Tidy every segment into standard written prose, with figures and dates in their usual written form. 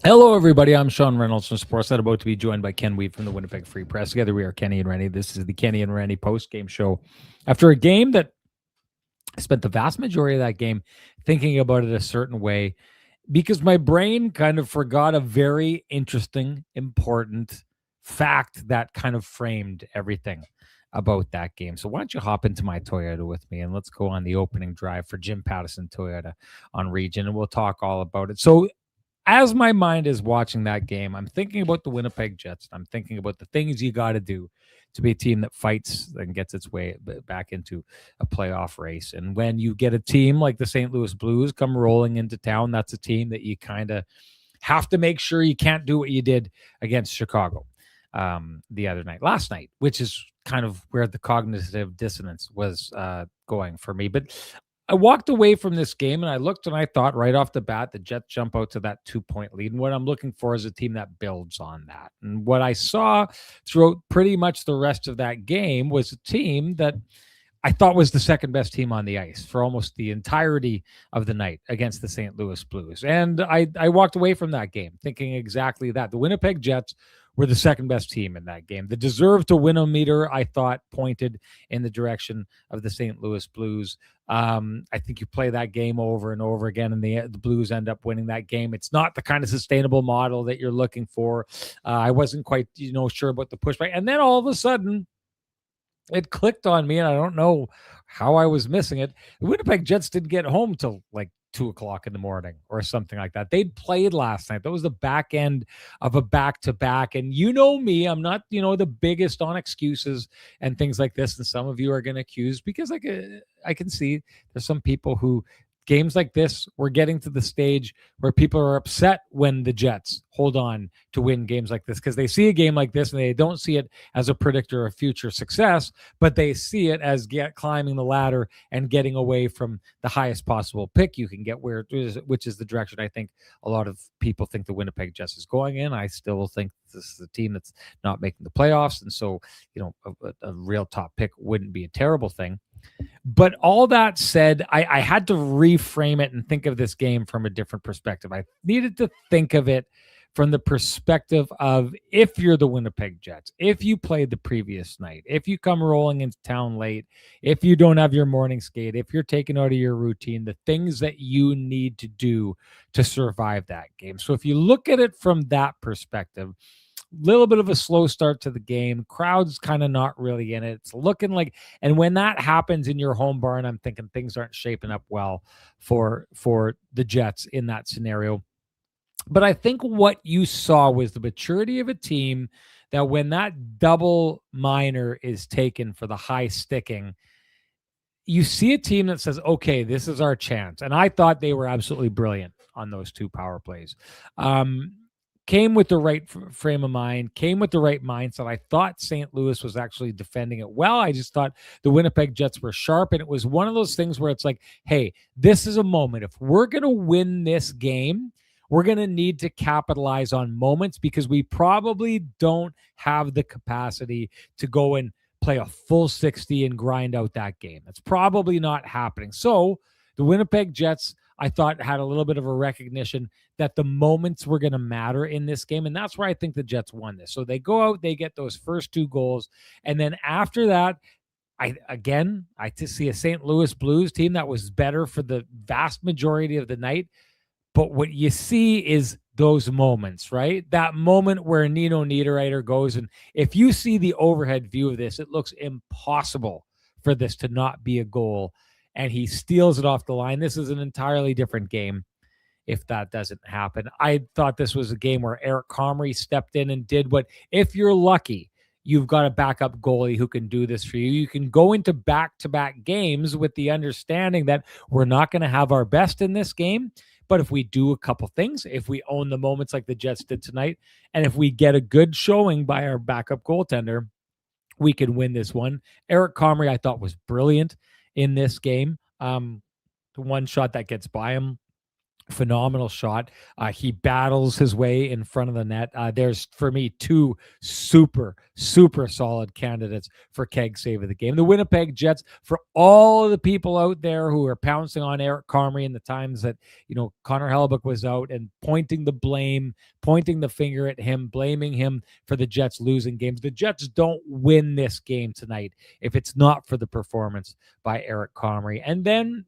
Hello, everybody. I'm Sean Reynolds from Sportsnet, about to be joined by Ken Weed from the Winnipeg Free Press. Together, we are Kenny and Renny. This is the Kenny and Renny post-game show. After a game that I spent the vast majority of that game thinking about it a certain way, because my brain kind of forgot a very interesting, important fact that kind of framed everything about that game. So why don't you hop into my Toyota with me and let's go on the opening drive for Jim Pattison Toyota on Region, and we'll talk all about it. So as my mind is watching that game, I'm thinking about the Winnipeg Jets. I'm thinking about the things you got to do to be a team that fights and gets its way back into a playoff race. And when you get a team like the St. Louis Blues come rolling into town, that's a team that you kind of have to make sure you can't do what you did against Chicago the other night, last night, which is kind of where the cognitive dissonance was going for me. But I walked away from this game and I looked and I thought right off the bat, the Jets jump out to that 2-point lead. And what I'm looking for is a team that builds on that. And what I saw throughout pretty much the rest of that game was a team that I thought was the second best team on the ice for almost the entirety of the night against the St. Louis Blues. And I walked away from that game thinking exactly that. The Winnipeg Jets were the second best team in that game. The deserve to win meter, I thought, pointed in the direction of the St. Louis Blues. I think you play that game over and over again, and the Blues end up winning that game. It's not the kind of sustainable model that you're looking for. I wasn't quite, sure about the pushback. And then all of a sudden, it clicked on me, and I don't know how I was missing it. The Winnipeg Jets didn't get home till like 2 o'clock in the morning or something like that. They'd played last night. That was the back end of a back-to-back. And you know me, I'm not, the biggest on excuses and things like this. And some of you are going to accuse, because I can see there's some people who, games like this, we're getting to the stage where people are upset when the Jets hold on to win games like this, because they see a game like this and they don't see it as a predictor of future success, but they see it as climbing the ladder and getting away from the highest possible pick you can get, which is the direction I think a lot of people think the Winnipeg Jets is going in. I still think this is a team that's not making the playoffs, and so a real top pick wouldn't be a terrible thing. But all that said, I had to reframe it and think of this game from a different perspective. I needed to think of it from the perspective of, if you're the Winnipeg Jets, if you played the previous night, if you come rolling into town late, if you don't have your morning skate, if you're taken out of your routine, the things that you need to do to survive that game. So if you look at it from that perspective, little bit of a slow start to the game. Crowd's kind of not really in it. It's looking like, and when that happens in your home barn, I'm thinking things aren't shaping up well for the Jets in that scenario. But I think what you saw was the maturity of a team that when that double minor is taken for the high sticking, you see a team that says, okay, this is our chance. And I thought they were absolutely brilliant on those two power plays. Came with the right frame of mind, came with the right mindset. I thought St. Louis was actually defending it well. I just thought the Winnipeg Jets were sharp. And it was one of those things where it's like, hey, this is a moment. If we're going to win this game, we're going to need to capitalize on moments, because we probably don't have the capacity to go and play a full 60 and grind out that game. That's probably not happening. So the Winnipeg Jets, I thought, had a little bit of a recognition that the moments were going to matter in this game. And that's where I think the Jets won this. So they go out, they get those first two goals. And then after that, I just see a St. Louis Blues team that was better for the vast majority of the night. But what you see is those moments, right? That moment where Nino Niederreiter goes, and if you see the overhead view of this, it looks impossible for this to not be a goal. And he steals it off the line. This is an entirely different game if that doesn't happen. I thought this was a game where Eric Comrie stepped in and did what, if you're lucky, you've got a backup goalie who can do this for you. You can go into back-to-back games with the understanding that we're not going to have our best in this game. But if we do a couple things, if we own the moments like the Jets did tonight, and if we get a good showing by our backup goaltender, we can win this one. Eric Comrie, I thought, was brilliant in this game. The one shot that gets by him phenomenal shot. He battles his way in front of the net. There's, for me, two super solid candidates for keg save of the game. The Winnipeg Jets, for all of the people out there who are pouncing on Eric Comrie in the times that, Connor Hellebuyck was out and pointing the blame, pointing the finger at him, blaming him for the Jets losing games. The Jets don't win this game tonight if it's not for the performance by Eric Comrie. And then,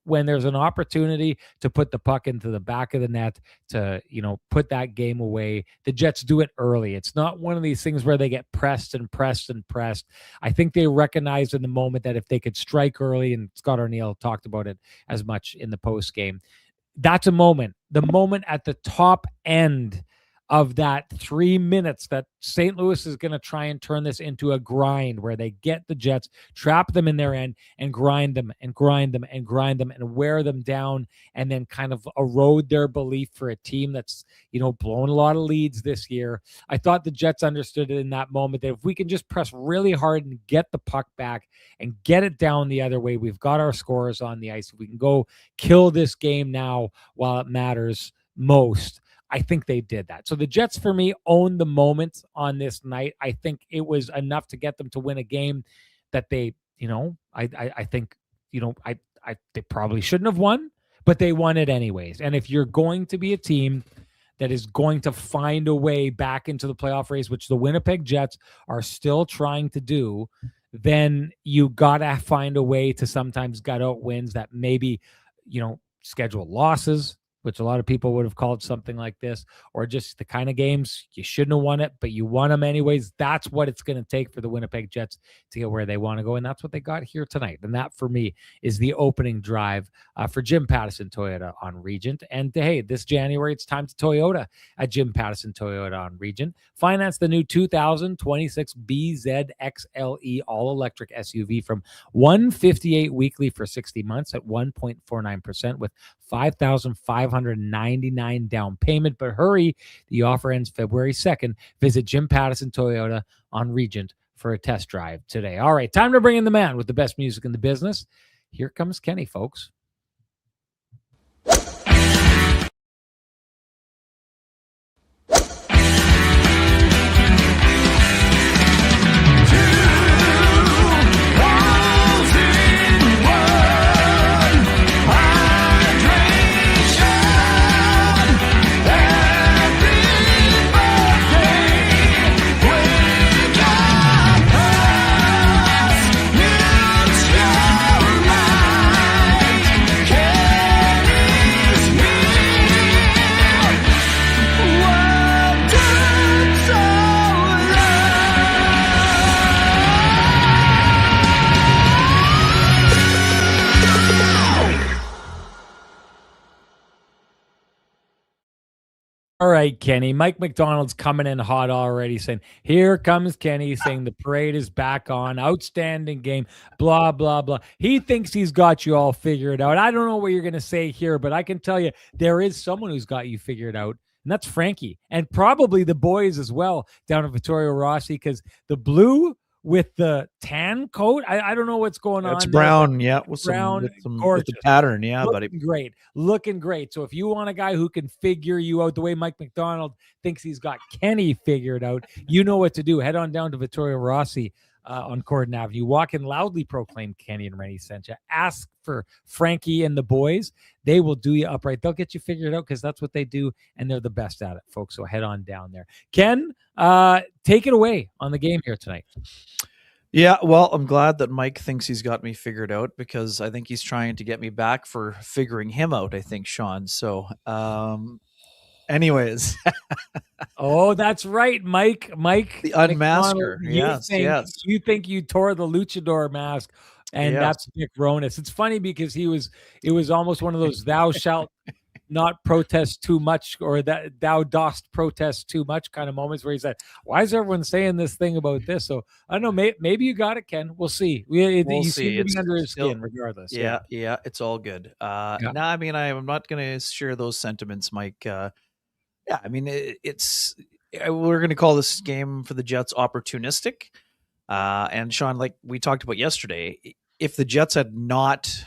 when there's an opportunity to put the puck into the back of the net to, put that game away, the Jets do it early. It's not one of these things where they get pressed and pressed and pressed. I think they recognized in the moment that if they could strike early, and Scott O'Neill talked about it as much in the post game, that's the moment at the top end of that 3 minutes that St. Louis is going to try and turn this into a grind where they get the Jets, trap them in their end, and grind them and grind them and grind them and wear them down, and then kind of erode their belief for a team that's, blown a lot of leads this year. I thought the Jets understood it in that moment that if we can just press really hard and get the puck back and get it down the other way, we've got our scorers on the ice. We can go kill this game now while it matters most. I think they did that. So the Jets, for me, owned the moment on this night. I think it was enough to get them to win a game that they, I think, they probably shouldn't have won, but they won it anyways. And if you're going to be a team that is going to find a way back into the playoff race, which the Winnipeg Jets are still trying to do, then you got to find a way to sometimes gut out wins that maybe, schedule losses, which a lot of people would have called something like this, or just the kind of games you shouldn't have won it, but you won them anyways. That's what it's going to take for the Winnipeg Jets to get where they want to go, and that's what they got here tonight. And that, for me, is the opening drive for Jim Pattison Toyota on Regent. And hey, this January, it's time to Toyota at Jim Pattison Toyota on Regent. Finance the new 2026 BZXLE all-electric SUV from $158 weekly for 60 months at 1.49% with $5,599 down payment. But hurry, the offer ends February 2nd. Visit Jim Pattison Toyota on Regent for a test drive today. All right, time to bring in the man with the best music in the business. Here comes Kenny, folks. All right, Kenny. Mike McDonald's coming in hot already, saying, here comes Kenny, saying the parade is back on. Outstanding game, blah, blah, blah. He thinks he's got you all figured out. I don't know what you're going to say here, but I can tell you there is someone who's got you figured out, and that's Frankie, and probably the boys as well down at Vittorio Rossi, because the blue with the tan coat, I don't know what's going on. It's brown, yeah, with brown, with the pattern, yeah, buddy. Looking great. So if you want a guy who can figure you out the way Mike McDonald thinks he's got Kenny figured out, you know what to do. Head on down to Vittorio Rossi on Corden Avenue. Walk in, loudly proclaim Kenny and Renny sent you. Ask for Frankie and the boys. They will do you upright. They'll get you figured out because that's what they do, and they're the best at it, folks. So head on down there. Ken, take it away on the game here tonight. Yeah, well, I'm glad that Mike thinks he's got me figured out, because I think he's trying to get me back for figuring him out, I think, Sean. So, anyways. Oh, that's right, Mike. The unmasker. Yes. You think you tore the luchador mask, and that's Nick Ronas. It's funny because it was almost one of those thou shalt not protest too much, or that thou dost protest too much kind of moments where he said, why is everyone saying this thing about this? So I don't know, maybe you got it, Ken. We'll see. We'll see. It's under his skin regardless. Yeah, it's all good. No, I mean, I'm not going to share those sentiments, Mike. Yeah, I mean, we're going to call this game for the Jets opportunistic. And Sean, like we talked about yesterday, if the Jets had not,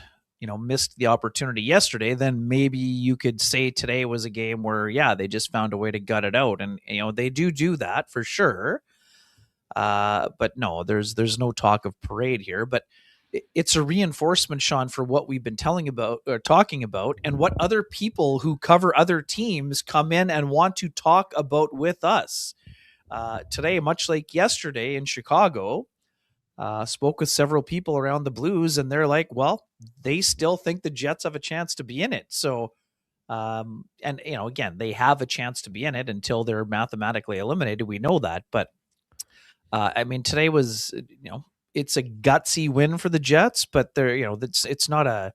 missed the opportunity yesterday, then maybe you could say today was a game where, yeah, they just found a way to gut it out. And, they do that for sure. But no, there's no talk of parade here, but it's a reinforcement, Sean, for what we've been talking about, and what other people who cover other teams come in and want to talk about with us. Today, much like yesterday in Chicago, spoke with several people around the Blues, and they're like, well, they still think the Jets have a chance to be in it. So, and again, they have a chance to be in it until they're mathematically eliminated. We know that, but I mean, today was, it's a gutsy win for the Jets, but it's not a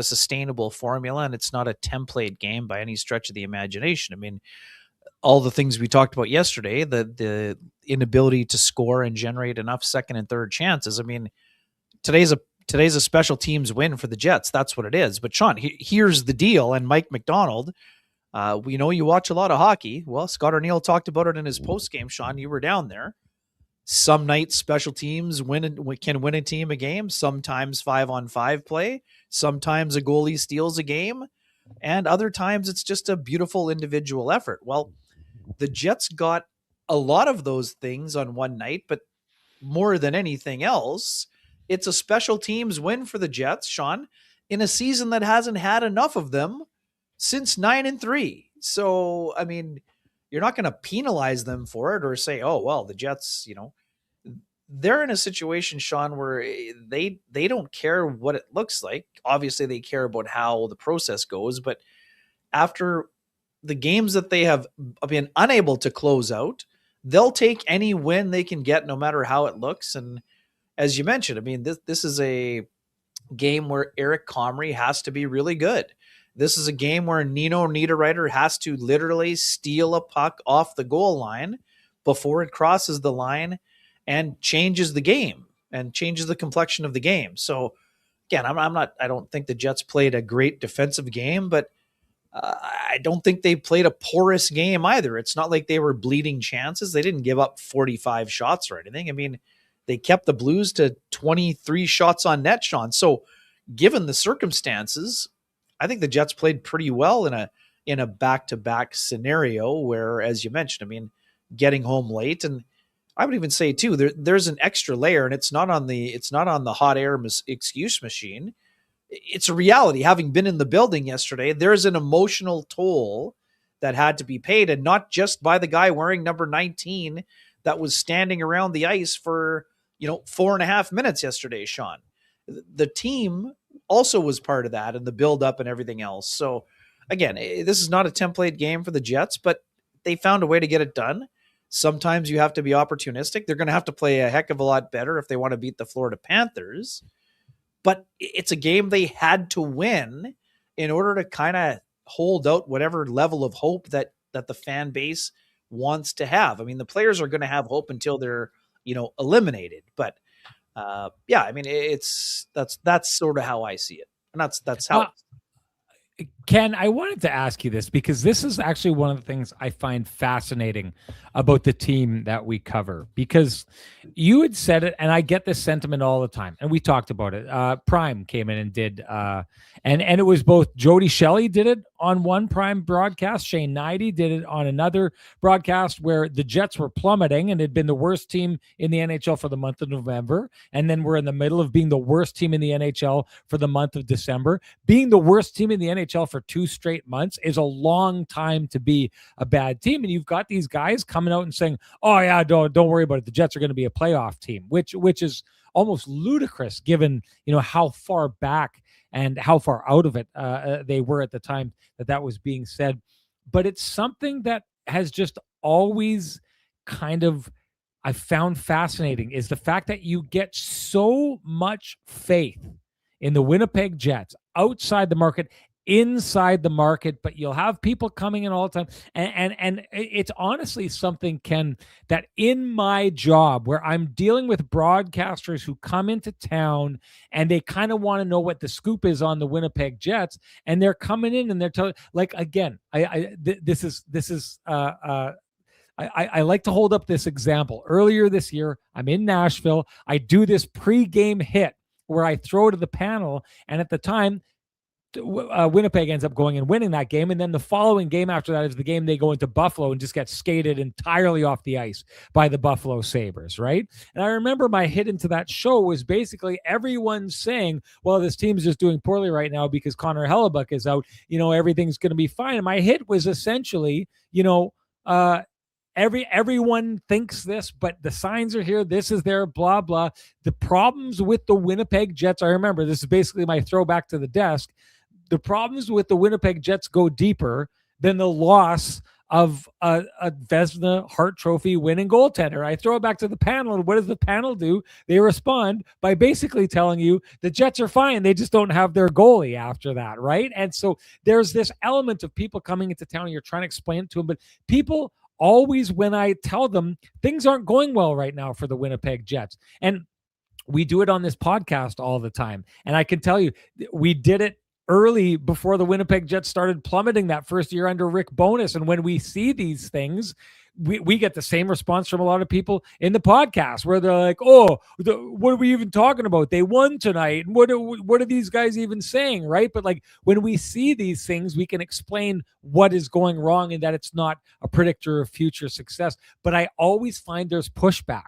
sustainable formula, and it's not a template game by any stretch of the imagination. I mean, all the things we talked about yesterday, the inability to score and generate enough second and third chances. I mean, today's a special teams win for the Jets. That's what it is. But Sean, here's the deal. And Mike McDonald, we know you watch a lot of hockey. Well, Scott O'Neill talked about it in his post game. Sean, you were down there. Some nights special teams can win a team a game. Sometimes 5-on-5 play. Sometimes a goalie steals a game. And other times it's just a beautiful individual effort. Well, the Jets got a lot of those things on one night, but more than anything else, it's a special teams win for the Jets, Sean, in a season that hasn't had enough of them since 9-3. So, I mean, you're not going to penalize them for it or say, oh, well, the Jets, they're in a situation, Sean, where they don't care what it looks like. Obviously, they care about how the process goes, but after the games that they have been unable to close out, they'll take any win they can get, no matter how it looks. And as you mentioned, I mean, this is a game where Eric Comrie has to be really good. This is a game where Nino Niederreiter has to literally steal a puck off the goal line before it crosses the line and changes the game and changes the complexion of the game. So again, I don't think the Jets played a great defensive game, but I don't think they played a porous game either. It's not like they were bleeding chances. They didn't give up 45 shots or anything. I mean, they kept the Blues to 23 shots on net, Sean. So given the circumstances, I think the Jets played pretty well in a back-to-back scenario where, as you mentioned, I mean, getting home late. And I would even say too, there's an extra layer, and it's not on the hot air excuse machine. It's a reality. Having been in the building yesterday, there's an emotional toll that had to be paid, and not just by the guy wearing number 19 that was standing around the ice for 4.5 minutes yesterday, Sean. The team also was part of that, and the build up and everything else. So again, this is not a template game for the Jets, but they found a way to get it done. Sometimes you have to be opportunistic. They're going to have to play a heck of a lot better if they want to beat the Florida Panthers. But it's a game they had to win in order to kind of hold out whatever level of hope that the fan base wants to have. I mean, the players are going to have hope until they're, eliminated. But yeah, I mean, that's sort of how I see it. And that's how. Ken, I wanted to ask you this because this is actually one of the things I find fascinating about the team that we cover, because you had said it, and I get this sentiment all the time, and we talked about it. Prime came in and did, and it was both Jody Shelley did it on one Prime broadcast, Shane Knighty did it on another broadcast where the Jets were plummeting and had been the worst team in the NHL for the month of November, and then we're in the middle of being the worst team in the NHL for the month of December. Being the worst team in the NHL for 2 straight months is a long time to be a bad team. And you've got these guys coming out and saying, oh yeah, don't worry about it. The Jets are going to be a playoff team, which is almost ludicrous given, how far back and how far out of it they were at the time that was being said. But it's something that has just always kind of, I found fascinating, is the fact that you get so much faith in the Winnipeg Jets outside the market, inside the market, but you'll have people coming in all the time. And it's honestly something, Ken, that in my job where I'm dealing with broadcasters who come into town and they kind of want to know what the scoop is on the Winnipeg Jets, and they're coming in and they're telling, like, again, I like to hold up this example. Earlier this year, I'm in Nashville. I do this pregame hit where I throw to the panel, and at the time, Winnipeg ends up going and winning that game. And then the following game after that is the game they go into Buffalo and just get skated entirely off the ice by the Buffalo Sabres, right? And I remember my hit into that show was basically everyone saying, well, this team's just doing poorly right now because Connor Hellebuck is out. Everything's going to be fine. And my hit was essentially, everyone thinks this, but the signs are here. This is their blah, blah. The problems with the Winnipeg Jets, I remember, this is basically my throwback to the desk. The problems with the Winnipeg Jets go deeper than the loss of a Vezina Hart Trophy winning goaltender. I throw it back to the panel, and what does the panel do? They respond by basically telling you the Jets are fine. They just don't have their goalie after that, right? And so there's this element of people coming into town, and you're trying to explain it to them, but people always, when I tell them things aren't going well right now for the Winnipeg Jets, and we do it on this podcast all the time, and I can tell you, we did it early before the Winnipeg Jets started plummeting that first year under Rick Bowness. And when we see these things, we get the same response from a lot of people in the podcast where they're like, oh, what are we even talking about? They won tonight. And what are these guys even saying, right? But like when we see these things, we can explain what is going wrong and that it's not a predictor of future success. But I always find there's pushback.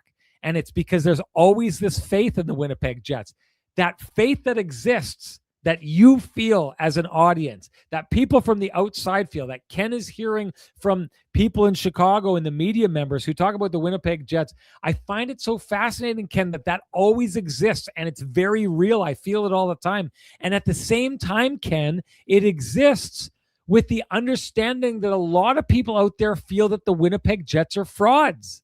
And it's because there's always this faith in the Winnipeg Jets, that faith that exists, that you feel as an audience, that people from the outside feel, that Ken is hearing from people in Chicago and the media members who talk about the Winnipeg Jets. I find it so fascinating, Ken, that always exists, and it's very real. I feel it all the time. And at the same time, Ken, it exists with the understanding that a lot of people out there feel that the Winnipeg Jets are frauds.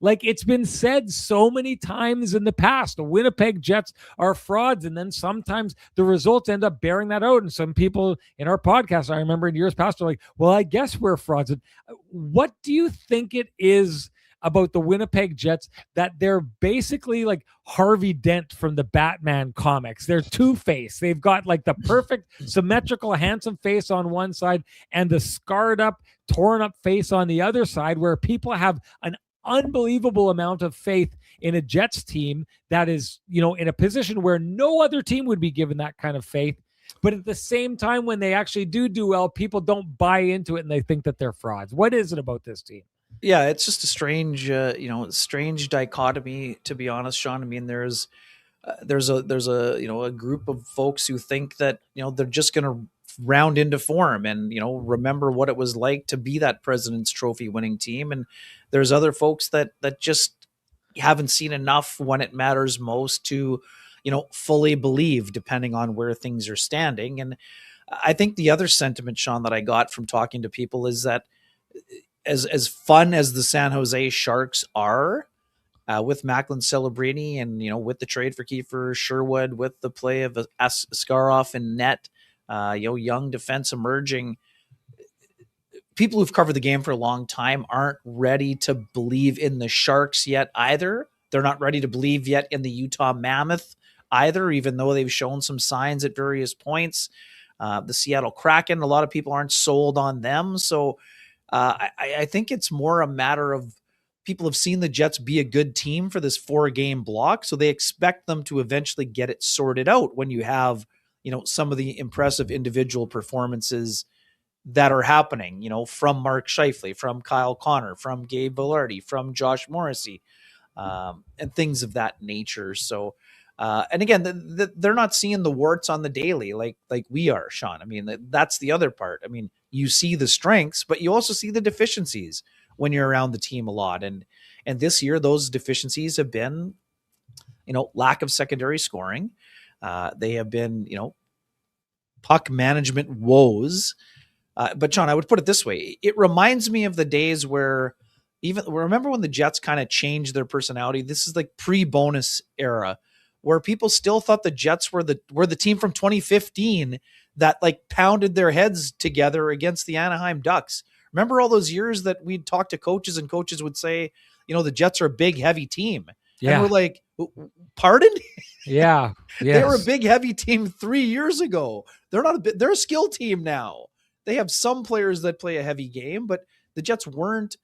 Like it's been said so many times in the past, the Winnipeg Jets are frauds. And then sometimes the results end up bearing that out. And some people in our podcast, I remember in years past, are like, well, I guess we're frauds. And what do you think it is about the Winnipeg Jets that they're basically like Harvey Dent from the Batman comics? They're Two-Face. They've got like the perfect symmetrical, handsome face on one side and the scarred up, torn up face on the other side, where people have an unbelievable amount of faith in a Jets team that is, in a position where no other team would be given that kind of faith. But at the same time, when they actually do well, people don't buy into it and they think that they're frauds. What is it about this team? Yeah, it's just a strange, strange dichotomy, to be honest, Sean. I mean, there's a group of folks who think that, they're just going to round into form and, remember what it was like to be that President's Trophy winning team. And there's other folks that just haven't seen enough when it matters most to, fully believe, depending on where things are standing. And I think the other sentiment, Sean, that I got from talking to people is that as fun as the San Jose Sharks are, with Macklin Celebrini and, with the trade for Kiefer Sherwood, with the play of Askarov in net, young defense emerging, people who've covered the game for a long time aren't ready to believe in the Sharks yet either. They're not ready to believe yet in the Utah Mammoth either, even though they've shown some signs at various points. The Seattle Kraken, a lot of people aren't sold on them. So I think it's more a matter of people have seen the Jets be a good team for this 4-game block, so they expect them to eventually get it sorted out when you have, some of the impressive individual performances that are happening, from Mark Scheifele, from Kyle Connor, from Gabe Vilardi, from Josh Morrissey, and things of that nature. So, and again, they're not seeing the warts on the daily like we are, Sean. I mean, that's the other part. I mean, you see the strengths, but you also see the deficiencies when you're around the team a lot. And this year, those deficiencies have been, lack of secondary scoring. They have been, puck management woes. But John, I would put it this way. It reminds me of the days where remember when the Jets kind of changed their personality? This is like pre-bonus era where people still thought the Jets were the team from 2015 that like pounded their heads together against the Anaheim Ducks. Remember all those years that we'd talk to coaches and coaches would say, the Jets are a big, heavy team. Yeah. And we're like, pardon? Yeah. Yes. They were a big, heavy team 3 years ago. They're a skill team now. They have some players that play a heavy game, but the Jets weren't,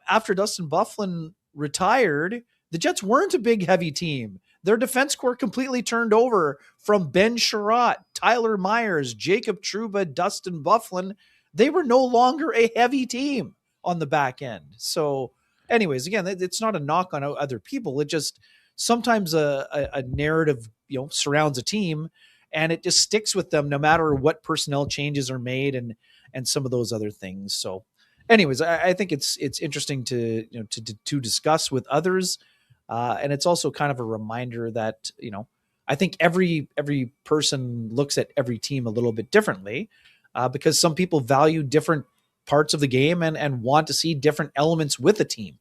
after Dustin Byfuglien retired, the Jets weren't a big, heavy team. Their defense core completely turned over from Ben Sherratt, Tyler Myers, Jacob Trouba, Dustin Bufflin. They were no longer a heavy team on the back end. So, anyways, again, it's not a knock on other people. It just sometimes a narrative, surrounds a team, and it just sticks with them no matter what personnel changes are made and some of those other things. So, anyways, I think it's interesting to discuss with others, and it's also kind of a reminder that I think every person looks at every team a little bit differently, because some people value different parts of the game and want to see different elements with a team.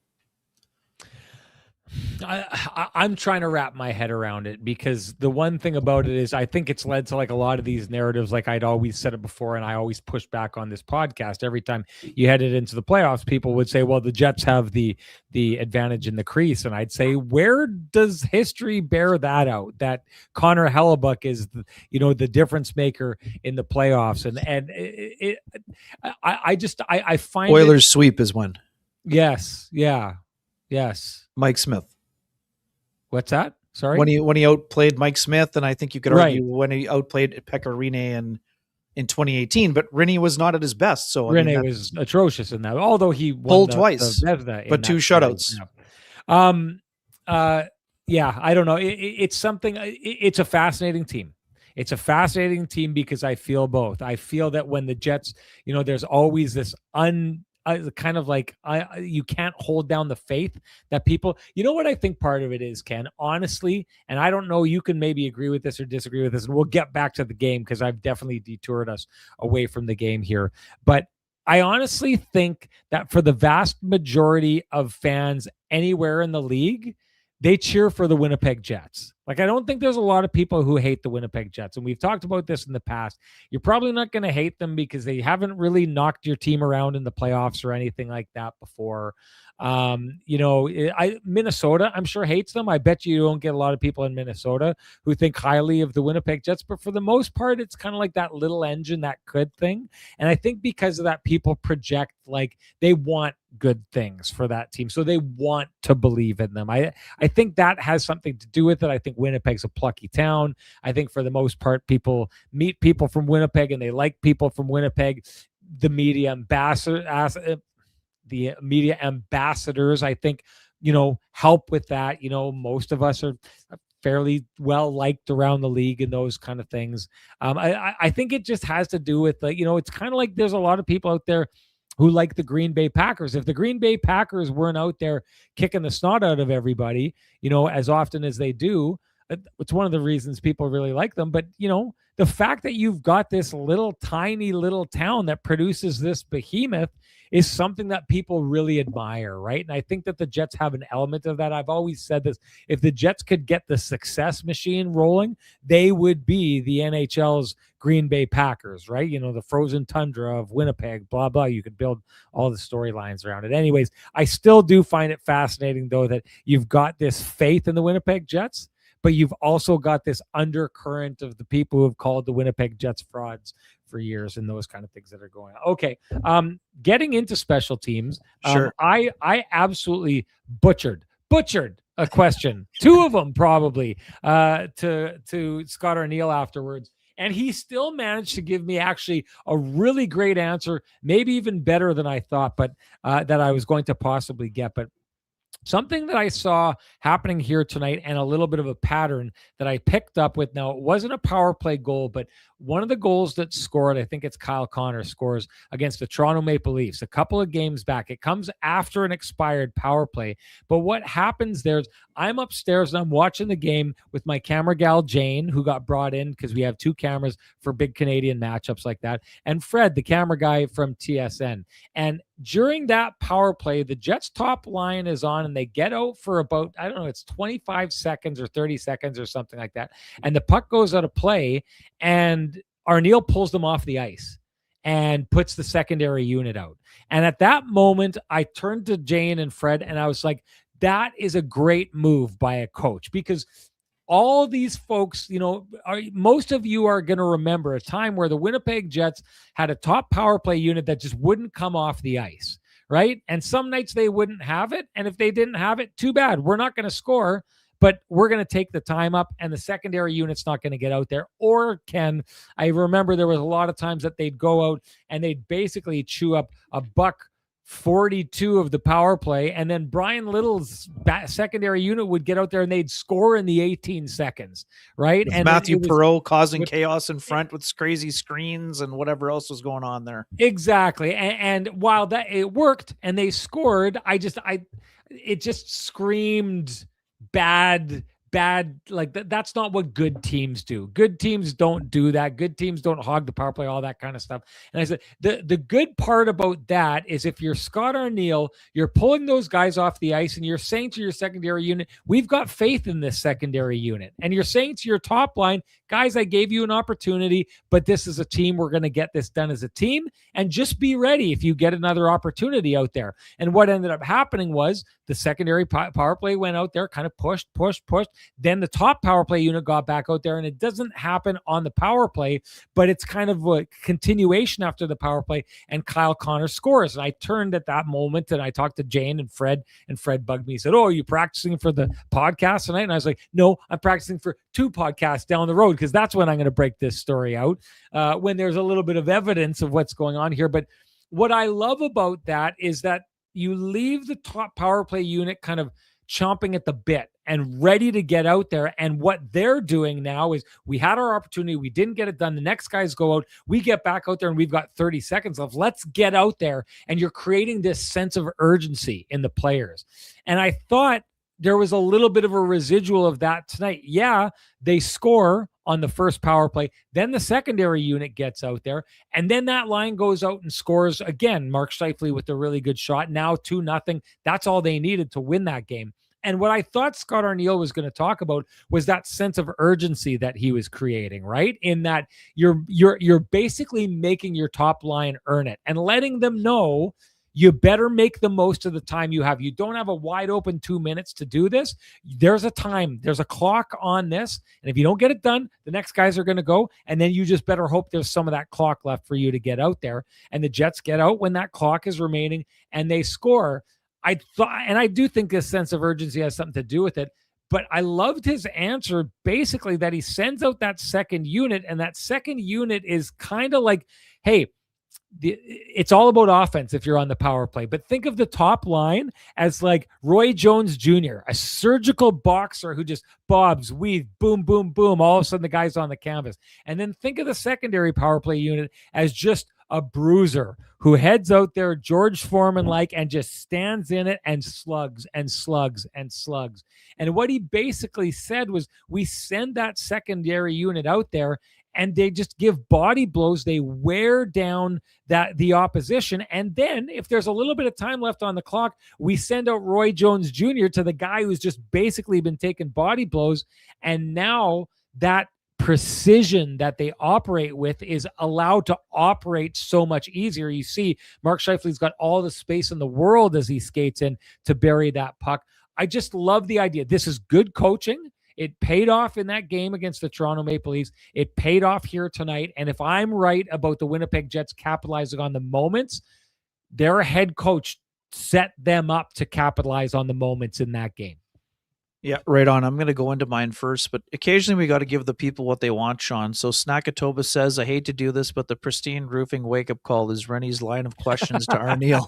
I'm trying to wrap my head around it, because the one thing about it is I think it's led to like a lot of these narratives. Like I'd always said it before, and I always push back on this podcast. Every time you headed into the playoffs, people would say, well, the Jets have the advantage in the crease. And I'd say, where does history bear that out? That Connor Hellebuck is the difference maker in the playoffs. And I find Oilers sweep is one. Yes. Yeah. Yes. Mike Smith. What's that? Sorry? When he outplayed Mike Smith, and I think you could argue when he outplayed Pekka Rinne in 2018, but Renny was not at his best. So Renny was atrocious in that, although he pulled twice, but 2 shutouts. Yeah, I don't know. It's something. It's a fascinating team. It's a fascinating team because I feel both. I feel that when the Jets, there's always this kind of like you can't hold down the faith that people, what I think part of it is, Ken, honestly, and I don't know, you can maybe agree with this or disagree with this, and we'll get back to the game because I've definitely detoured us away from the game here. But I honestly think that for the vast majority of fans anywhere in the league, they cheer for the Winnipeg Jets. Like, I don't think there's a lot of people who hate the Winnipeg Jets. And we've talked about this in the past. You're probably not going to hate them because they haven't really knocked your team around in the playoffs or anything like that before. Minnesota, I'm sure, hates them. I bet you don't get a lot of people in Minnesota who think highly of the Winnipeg Jets. But for the most part, it's kind of like that little engine that could thing. And I think because of that, people project like they want good things for that team. So they want to believe in them. I think that has something to do with it. I think Winnipeg's a plucky town. I think for the most part, people meet people from Winnipeg and they like people from Winnipeg. The media ambassadors, I think, help with that. Most of us are fairly well liked around the league and those kind of things. I think it just has to do with, it's kind of like there's a lot of people out there who like the Green Bay Packers. If the Green Bay Packers weren't out there kicking the snot out of everybody, as often as they do, it's one of the reasons people really like them. But, the fact that you've got this tiny little town that produces this behemoth is something that people really admire, right? And I think that the Jets have an element of that. I've always said this. If the Jets could get the success machine rolling, they would be the NHL's Green Bay Packers, right? The frozen tundra of Winnipeg, blah, blah. You could build all the storylines around it. Anyways, I still do find it fascinating, though, that you've got this faith in the Winnipeg Jets, but you've also got this undercurrent of the people who have called the Winnipeg Jets frauds for years and those kind of things that are going on. Okay. Getting into special teams. Sure. I absolutely butchered a question, 2 of them probably, to Scott Arneal afterwards. And he still managed to give me actually a really great answer, maybe even better than I thought, but that I was going to possibly get. But something that I saw happening here tonight, and a little bit of a pattern that I picked up with. Now, it wasn't a power play goal, but one of the goals that scored, I think it's Kyle Connor, scores against the Toronto Maple Leafs a couple of games back. It comes after an expired power play. But what happens there is I'm upstairs and I'm watching the game with my camera gal, Jane, who got brought in because we have 2 cameras for big Canadian matchups like that, and Fred, the camera guy from TSN. And during that power play, the Jets top line is on and they get out for about, I don't know, it's 25 seconds or 30 seconds or something like that. And the puck goes out of play and Arneal pulls them off the ice and puts the secondary unit out. And at that moment, I turned to Jane and Fred and I was like, that is a great move by a coach, because all these folks, most of you are going to remember a time where the Winnipeg Jets had a top power play unit that just wouldn't come off the ice, right? And some nights they wouldn't have it. And if they didn't have it, too bad. We're not going to score. but we're going to take the time up, and the secondary unit's not going to get out there. Or I remember there was a lot of times that they'd go out and they'd basically chew up a $1.42 of the power play, and then Brian Little's secondary unit would get out there and they'd score in the 18 seconds, right? And Matthew Perreault causing chaos in front with crazy screens and whatever else was going on there. Exactly. And while that it worked and they scored, it just screamed bad. Like that's not what good teams do. Good teams don't do that. Good teams don't hog the power play, all that kind of stuff. And I said, the good part about that is if you're Scott Arniel, you're pulling those guys off the ice and you're saying to your secondary unit, we've got faith in this secondary unit. And you're saying to your top line, guys, I gave you an opportunity, but this is a team. We're going to get this done as a team, and just be ready if you get another opportunity out there. And what ended up happening was the secondary power play went out there, kind of pushed. Then the top power play unit got back out there, and it doesn't happen on the power play, but it's kind of a continuation after the power play, and Kyle Connor scores. And I turned at that moment and I talked to Jane and Fred bugged me. He said, "Oh, are you practicing for the podcast tonight?" And I was like, "No, I'm practicing for 2 podcasts down the road, because that's when I'm going to break this story out, when there's a little bit of evidence of what's going on here." But what I love about that is that you leave the top power play unit kind of chomping at the bit and ready to get out there. And what they're doing now is, we had our opportunity, we didn't get it done. The next guys go out, we get back out there, and we've got 30 seconds left. Let's get out there. And you're creating this sense of urgency in the players. And I thought there was a little bit of a residual of that tonight. Yeah, they score on the first power play. Then the secondary unit gets out there, and then that line goes out and scores again. Mark Scheifele with a really good shot. Now 2-0. That's all they needed to win that game. And what I thought Scott Arniel was going to talk about was that sense of urgency that he was creating, right? In that you're basically making your top line earn it and letting them know you better make the most of the time you have. You don't have a wide open 2 minutes to do this. There's a time, there's a clock on this. And if you don't get it done, the next guys are going to go. And then you just better hope there's some of that clock left for you to get out there. And the Jets get out when that clock is remaining and they score. I do think this sense of urgency has something to do with it. But I loved his answer, basically, that he sends out that second unit. And that second unit is kind of like, hey, it's all about offense if you're on the power play. But think of the top line as like Roy Jones Jr., a surgical boxer who just bobs, weaves, boom, boom, boom. All of a sudden the guy's on the canvas. And then think of the secondary power play unit as just a bruiser who heads out there George Foreman-like and just stands in it and slugs and slugs and slugs. And what he basically said was, we send that secondary unit out there and they just give body blows. They wear down the opposition. And then if there's a little bit of time left on the clock, we send out Roy Jones Jr. to the guy who's just basically been taking body blows. And now that precision that they operate with is allowed to operate so much easier. You see Mark Scheifele's got all the space in the world as he skates in to bury that puck. I just love the idea. This is good coaching. It paid off in that game against the Toronto Maple Leafs. It paid off here tonight. And if I'm right about the Winnipeg Jets capitalizing on the moments, their head coach set them up to capitalize on the moments in that game. Yeah, right on. I'm going to go into mine first, but occasionally we got to give the people what they want, Sean. So Snackatoba says, I hate to do this, but the pristine roofing wake-up call is Rennie's line of questions to Arniel.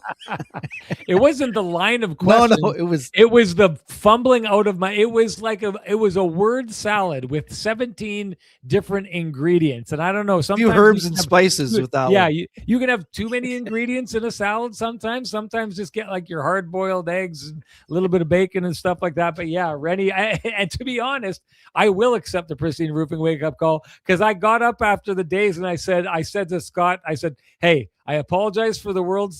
It wasn't the line of questions. No, it was the fumbling out of it was like it was a word salad with 17 different ingredients. And I don't know, sometimes a few herbs and spices with that. Yeah, one. You can have too many ingredients in a salad sometimes. Sometimes just get like your hard-boiled eggs and a little bit of bacon and stuff like that. But yeah, Renny, and to be honest, I will accept the pristine roofing wake-up call, because I got up after the days and I said to Scott, I said, hey, I apologize for the word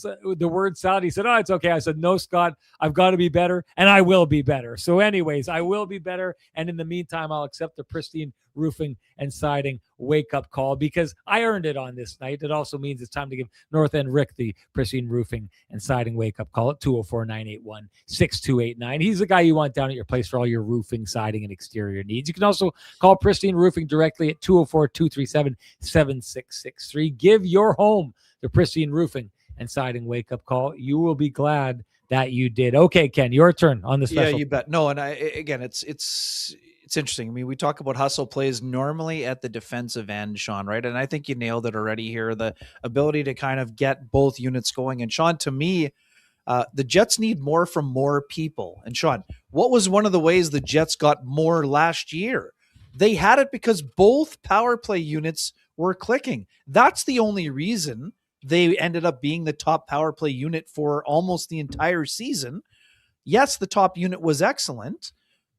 salad. He said, oh, it's okay. I said, no, Scott, I've got to be better, and I will be better. So anyways, I will be better. And in the meantime, I'll accept the pristine roofing and siding wake-up call, because I earned it on this night. It also means it's time to give North End Rick the pristine roofing and siding wake-up call at 204-981-6289. He's the guy you want down at your place for all your roofing, siding, and exterior needs. You can also call Pristine Roofing directly at 204-237-7663. Give your home the pristine roofing and siding wake-up call. You will be glad that you did. Okay, Ken, your turn on the special. Yeah, you bet. No, and again, it's interesting. I mean, we talk about hustle plays normally at the defensive end, Sean, right? And I think you nailed it already here. The ability to kind of get both units going. And Sean, to me, the Jets need more from more people. And Sean, what was one of the ways the Jets got more last year? They had it because both power play units were clicking. That's the only reason they ended up being the top power play unit for almost the entire season. Yes, the top unit was excellent,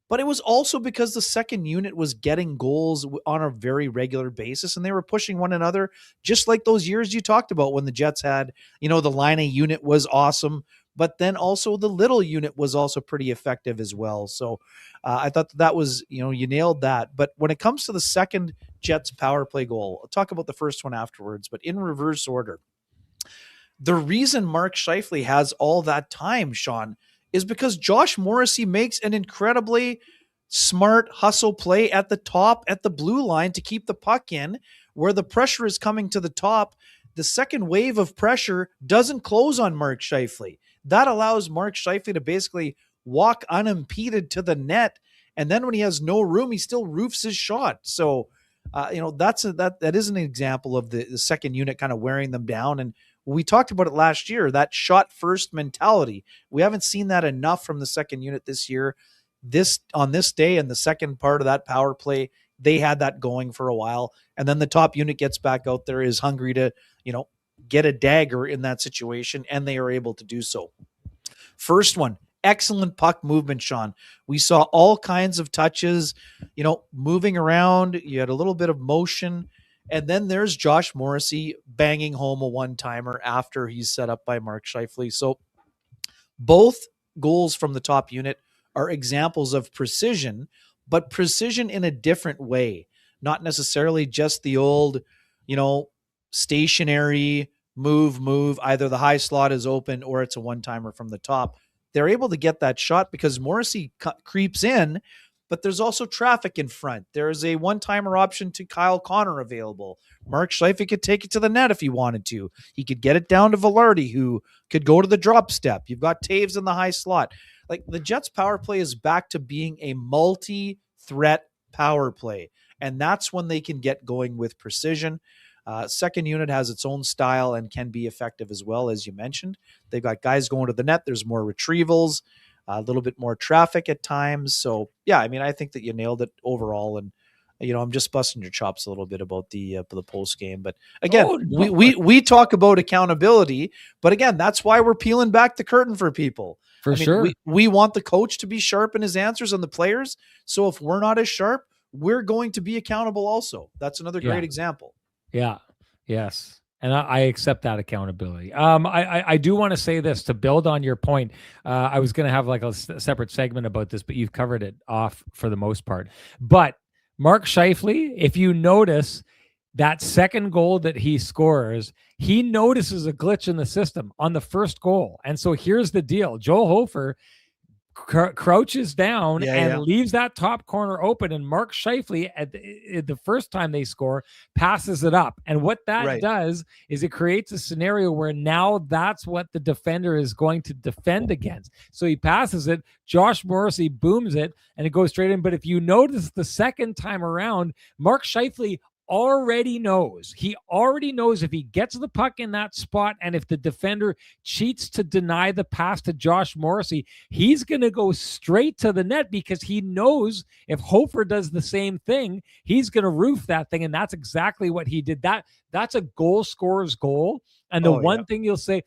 but it was also because the second unit was getting goals on a very regular basis and they were pushing one another, just like those years you talked about when the Jets had, the line A unit was awesome, but then also the little unit was also pretty effective as well. So I thought that was, you nailed that. But when it comes to the second Jets power play goal, I'll talk about the first one afterwards, but in reverse order. The reason Mark Scheifele has all that time, Sean, is because Josh Morrissey makes an incredibly smart hustle play at the top at the blue line to keep the puck in where the pressure is coming to the top. The second wave of pressure doesn't close on Mark Scheifele. That allows Mark Scheifele to basically walk unimpeded to the net. And then when he has no room, he still roofs his shot. So, that is an example of the second unit kind of wearing them down. And we talked about it last year, that shot first mentality. We haven't seen that enough from the second unit this year. On this day and the second part of that power play, they had that going for a while. And then the top unit gets back out there, is hungry to, get a dagger in that situation, and they are able to do so. First one, excellent puck movement, Sean. We saw all kinds of touches, moving around. You had a little bit of motion. And then there's Josh Morrissey banging home a one-timer after he's set up by Mark Scheifele. So both goals from the top unit are examples of precision, but precision in a different way. Not necessarily just the old, stationary move. Either the high slot is open or it's a one-timer from the top. They're able to get that shot because Morrissey creeps in, but there's also traffic in front. There's a one-timer option to Kyle Connor available. Mark Scheifele could take it to the net if he wanted to. He could get it down to Velarde, who could go to the drop step. You've got Taves in the high slot. Like, the Jets power play is back to being a multi-threat power play, and that's when they can get going with precision. Second unit has its own style and can be effective as well, as you mentioned. They've got guys going to the net. There's more retrievals, a little bit more traffic at times. So, yeah, I mean, I think that you nailed it overall. And, I'm just busting your chops a little bit about the post game. But again, we talk about accountability. But again, that's why we're peeling back the curtain for people. Sure. We want the coach to be sharp in his answers and the players. So if we're not as sharp, we're going to be accountable also. That's another great example. Yeah. Yes. And I accept that accountability. I do want to say this to build on your point. I was going to have like a separate segment about this, but you've covered it off for the most part. But Mark Scheifele, if you notice that second goal that he scores, he notices a glitch in the system on the first goal. And so here's the deal. Joel Hofer crouches down and leaves that top corner open, and Mark Scheifele at the first time they score passes it up, and what that does is it creates a scenario where now that's what the defender is going to defend against. So he passes it, Josh Morrissey booms it, and it goes straight in. But if you notice the second time around, Mark Scheifele already knows if he gets the puck in that spot and if the defender cheats to deny the pass to Josh Morrissey, he's going to go straight to the net because he knows if Hofer does the same thing, he's going to roof that thing. And that's exactly what he did. That's a goal scorer's goal. And the one thing you'll say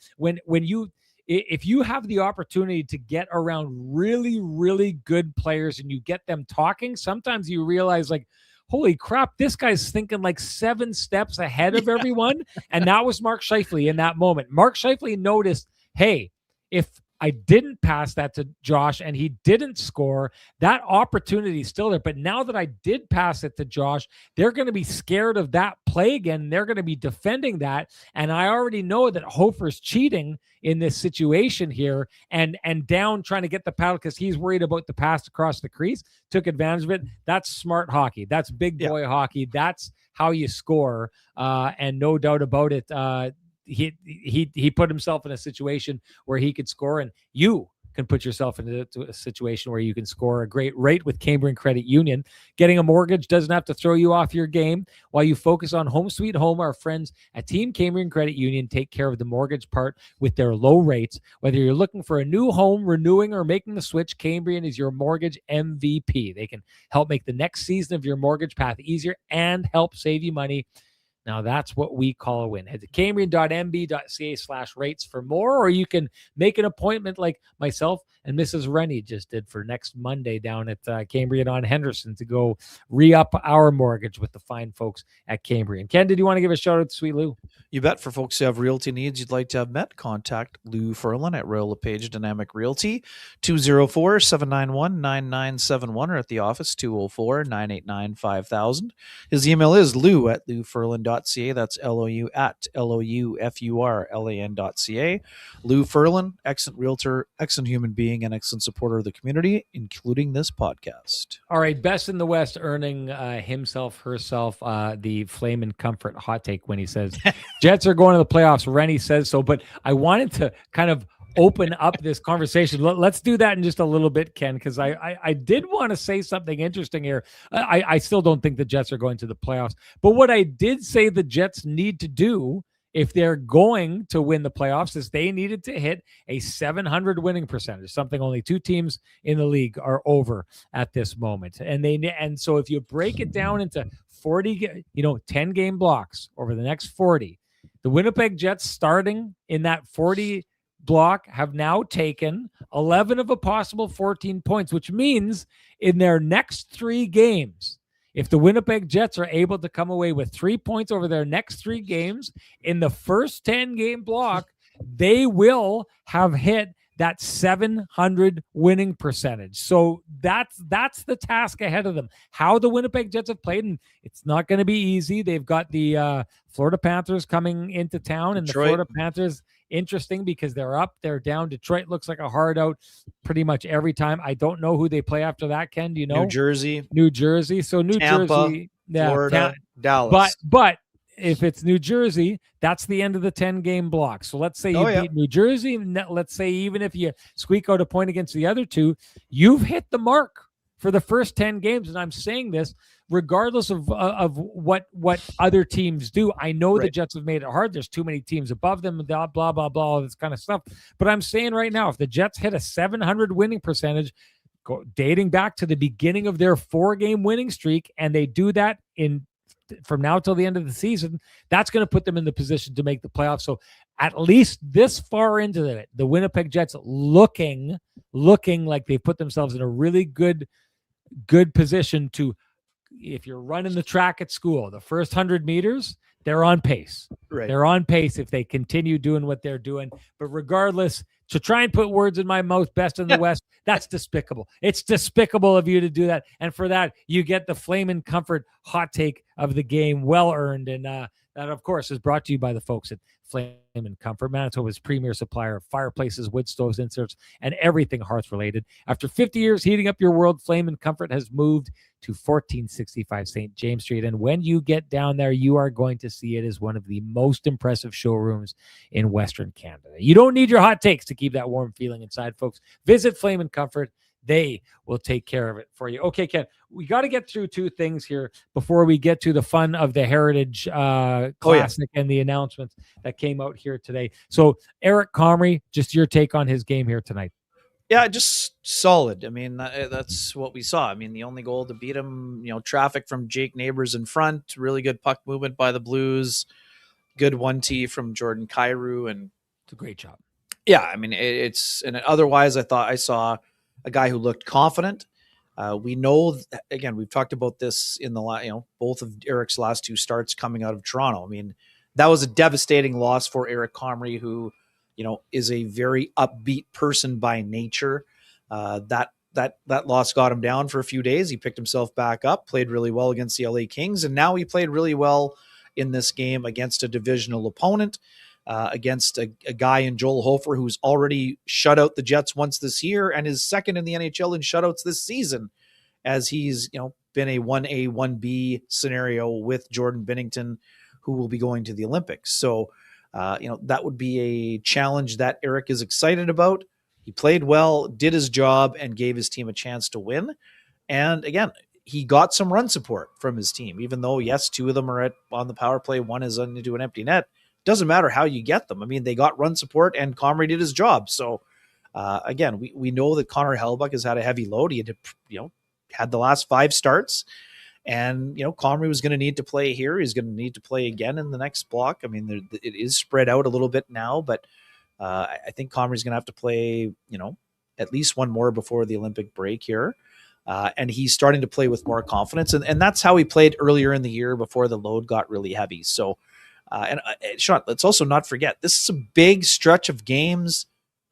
if you have the opportunity to get around really, really good players and you get them talking, sometimes you realize, like, holy crap, this guy's thinking like 7 steps ahead of everyone. And that was Mark Scheifele in that moment. Mark Scheifele noticed, hey, if I didn't pass that to Josh and he didn't score, that opportunity is still there. But now that I did pass it to Josh, they're going to be scared of that play again. They're going to be defending that. And I already know that Hofer's cheating in this situation here and down trying to get the paddle because he's worried about the pass across the crease, took advantage of it. That's smart hockey. That's big boy hockey. That's how you score. And no doubt about it. he put himself in a situation where he could score, and you can put yourself into a situation where you can score a great rate with Cambrian Credit Union. Getting a mortgage doesn't have to throw you off your game. While you focus on home sweet home, our friends at Team Cambrian Credit Union take care of the mortgage part with their low rates. Whether you're looking for a new home, renewing, or making the switch, Cambrian is your mortgage MVP. They can help make the next season of your mortgage path easier and help save you money. Now, that's what we call a win. Head to cambrian.mb.ca/rates for more, or you can make an appointment like myself and Mrs. Renny just did for next Monday down at Cambrian on Henderson to go re-up our mortgage with the fine folks at Cambrian. Ken, did you want to give a shout out to Sweet Lou? You bet. For folks who have realty needs you'd like to have met, contact Lou Furlan at Royal LePage Dynamic Realty, 204-791-9971, or at the office, 204-989-5000. His email is lou@loufurlan.ca. That's LOU at LOUFURLAN.ca. Lou Furlan, excellent realtor, excellent human being, and excellent supporter of the community, including this podcast. All right, best in the West earning himself, herself, the Flame and Comfort hot take when he says, Jets are going to the playoffs. Renny says so, but I wanted to kind of open up this conversation. Let's do that in just a little bit, Ken, because I did want to say something interesting here. I still don't think the Jets are going to the playoffs, but what I did say the Jets need to do if they're going to win the playoffs is they needed to hit a 700 winning percentage, something only two teams in the league are over at this moment. And so if you break it down into 40, 10 game blocks over the next 40, the Winnipeg Jets starting in that 40 block have now taken 11 of a possible 14 points, which means in their next 3 games, if the Winnipeg Jets are able to come away with 3 points over their next 3 games in the first 10-game block, they will have hit that 700 winning percentage. So that's the task ahead of them. How the Winnipeg Jets have played, and it's not going to be easy. They've got the Florida Panthers coming into town, and Detroit. the Florida Panthers, interesting because they're up, they're down. Detroit looks like a hard out pretty much every time. I don't know who they play after that, Ken. Do you know? New Jersey. So New Tampa, Jersey, Florida, Dallas. But if it's New Jersey, that's the end of the 10-game block. So let's say you beat New Jersey. Let's say even if you squeak out a point against the other two, you've hit the mark for the first 10 games. And I'm saying this regardless of what other teams do. I know the Jets have made it hard. There's too many teams above them, blah, blah, blah, blah, all this kind of stuff. But I'm saying right now, if the Jets hit a 700 winning percentage, dating back to the beginning of their 4-game winning streak, and they do that from now till the end of the season, that's going to put them in the position to make the playoffs. So at least this far into it, the Winnipeg Jets looking like they've put themselves in a really good position to, if you're running the track at school, the first 100 meters, they're on pace. Right. They're on pace if they continue doing what they're doing. But regardless, to try and put words in my mouth, best in the West, that's despicable. It's despicable of you to do that. And for that, you get the Flame and Comfort hot take of the game, well earned. And that, of course, is brought to you by the folks at Flame and Comfort, Manitoba's premier supplier of fireplaces, wood stoves, inserts, and everything hearth-related. After 50 years heating up your world, Flame and Comfort has moved to 1465 St. James Street. And when you get down there, you are going to see it as one of the most impressive showrooms in Western Canada. You don't need your hot takes to keep that warm feeling inside, folks. Visit Flame and Comfort. They will take care of it for you. Okay, Ken, we got to get through 2 things here before we get to the fun of the Heritage Classic and the announcements that came out here today. So Eric Comrie, just your take on his game here tonight. Yeah, just solid. I mean, that's what we saw. I mean, the only goal to beat him, traffic from Jake Neighbors in front, really good puck movement by the Blues, good 1-T from Jordan Kyrou, and it's a great job. Yeah, I mean, otherwise I thought I saw a guy who looked confident. We know, again, we've talked about this in the both of Eric's last 2 starts coming out of Toronto. I mean, that was a devastating loss for Eric Comrie, who is a very upbeat person by nature. That loss got him down for a few days. He picked himself back up, played really well against the LA Kings, and now he played really well in this game against a divisional opponent, against a guy in Joel Hofer who's already shut out the Jets once this year and is second in the NHL in shutouts this season, as he's been a 1A, 1B scenario with Jordan Binnington, who will be going to the Olympics. So That would be a challenge that Eric is excited about. He played well, did his job, and gave his team a chance to win. And again, he got some run support from his team, even though, yes, two of them are on the power play. One is into an empty net. Doesn't matter how you get them. I mean, they got run support, and Comrie did his job. So, again, we know that Connor Hellebuyck has had a heavy load. He had the last 5 starts. And, Comrie was going to need to play here. He's going to need to play again in the next block. I mean, it is spread out a little bit now, but I think Comrie's going to have to play, at least one more before the Olympic break here. And he's starting to play with more confidence. And that's how he played earlier in the year before the load got really heavy. So, Sean, let's also not forget, this is a big stretch of games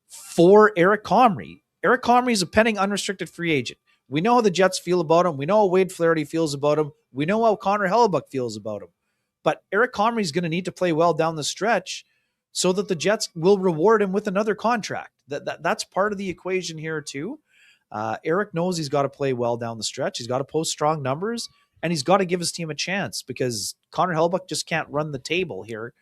for Eric Comrie. Eric Comrie is a pending unrestricted free agent. We know how the Jets feel about him. We know how Wade Flaherty feels about him. We know how Connor Hellebuyck feels about him. But Eric Comrie is going to need to play well down the stretch so that the Jets will reward him with another contract. That's part of the equation here too. Eric knows he's got to play well down the stretch. He's got to post strong numbers, and he's got to give his team a chance because Connor Hellebuyck just can't run the table here,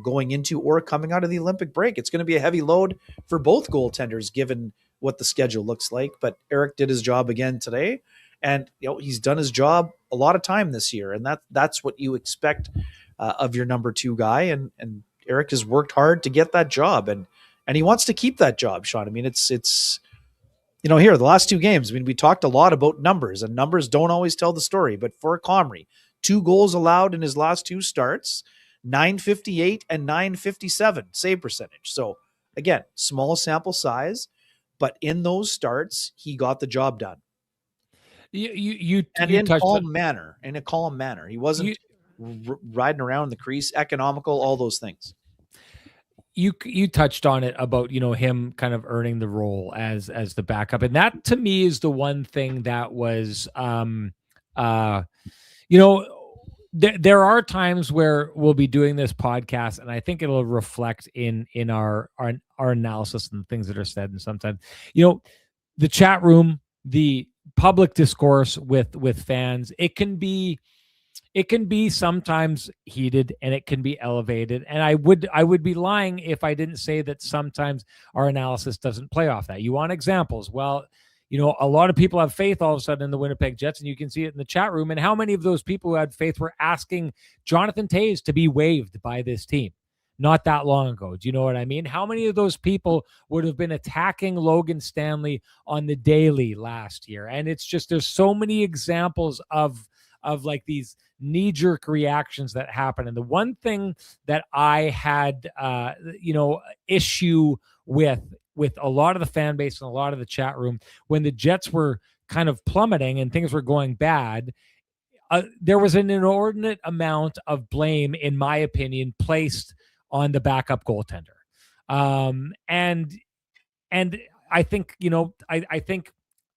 going into or coming out of the Olympic break. It's going to be a heavy load for both goaltenders given what the schedule looks like. But Eric did his job again today, and he's done his job a lot of time this year, and that's what you expect of your number 2 guy. And Eric has worked hard to get that job, and he wants to keep that job, Sean. I mean, it's here, the last 2 games, I mean, we talked a lot about numbers, and numbers don't always tell the story. But for Comrie, 2 goals allowed in his last 2 starts, .958 and .957 save percentage. So again, small sample size, but in those starts, he got the job done. In a calm manner. He wasn't riding around the crease, economical, all those things. You touched on it about, him kind of earning the role as the backup. And that to me is the one thing that was, there are times where we'll be doing this podcast, and I think it'll reflect in our analysis and things that are said. And sometimes, the chat room, the public discourse with fans, it can be sometimes heated, and it can be elevated. And I would be lying if I didn't say that sometimes our analysis doesn't play off that. You want examples? Well, a lot of people have faith all of a sudden in the Winnipeg Jets, and you can see it in the chat room. And how many of those people who had faith were asking Jonathan Toews to be waived by this team not that long ago? Do you know what I mean? How many of those people would have been attacking Logan Stanley on the daily last year? And it's just, there's so many examples of like these knee-jerk reactions that happen. And the one thing that I had, issue with a lot of the fan base and a lot of the chat room, when the Jets were kind of plummeting and things were going bad, there was an inordinate amount of blame, in my opinion, placed on the backup goaltender. And I think,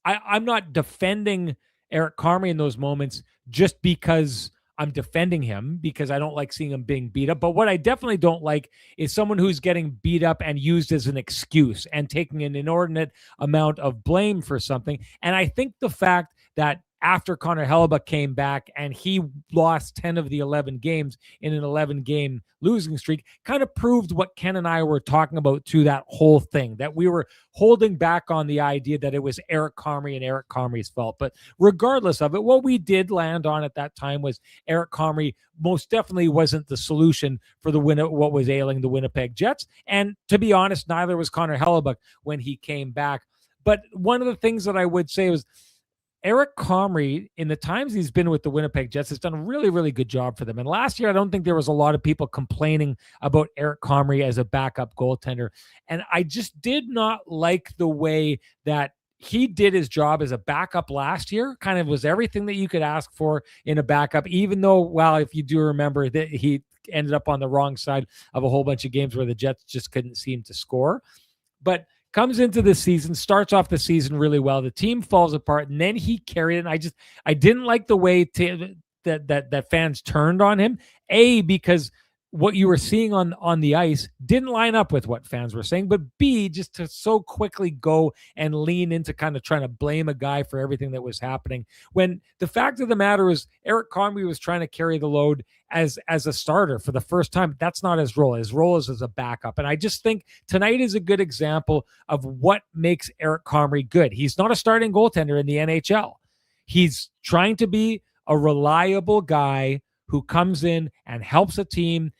I'm not defending Eric Comrie in those moments just because I'm defending him, because I don't like seeing him being beat up. But what I definitely don't like is someone who's getting beat up and used as an excuse and taking an inordinate amount of blame for something. And I think the fact that after Connor Hellebuyck came back and he lost 10 of the 11 games in an 11-game losing streak, kind of proved what Ken and I were talking about to that whole thing, that we were holding back on the idea that it was Eric Comrie and Eric Comrie's fault. But regardless of it, what we did land on at that time was Eric Comrie most definitely wasn't the solution for what was ailing the Winnipeg Jets. And to be honest, neither was Connor Hellebuyck when he came back. But one of the things that I would say was, Eric Comrie, in the times he's been with the Winnipeg Jets, has done a really, really good job for them. And last year, I don't think there was a lot of people complaining about Eric Comrie as a backup goaltender. And I just did not like the way that he did his job as a backup last year. Kind of was everything that you could ask for in a backup, even though, well, if you do remember that he ended up on the wrong side of a whole bunch of games where the Jets just couldn't seem to score. But comes into the season, starts off the season really well. The team falls apart, and then he carried it. And I didn't like the way that fans turned on him. Because what you were seeing on the ice didn't line up with what fans were saying, but B, just to so quickly go and lean into kind of trying to blame a guy for everything that was happening, when the fact of the matter is Eric Comrie was trying to carry the load as a starter for the first time. That's not his role. His role is as a backup. And I just think tonight is a good example of what makes Eric Comrie good. He's not a starting goaltender in the NHL. He's trying to be a reliable guy who comes in and helps a team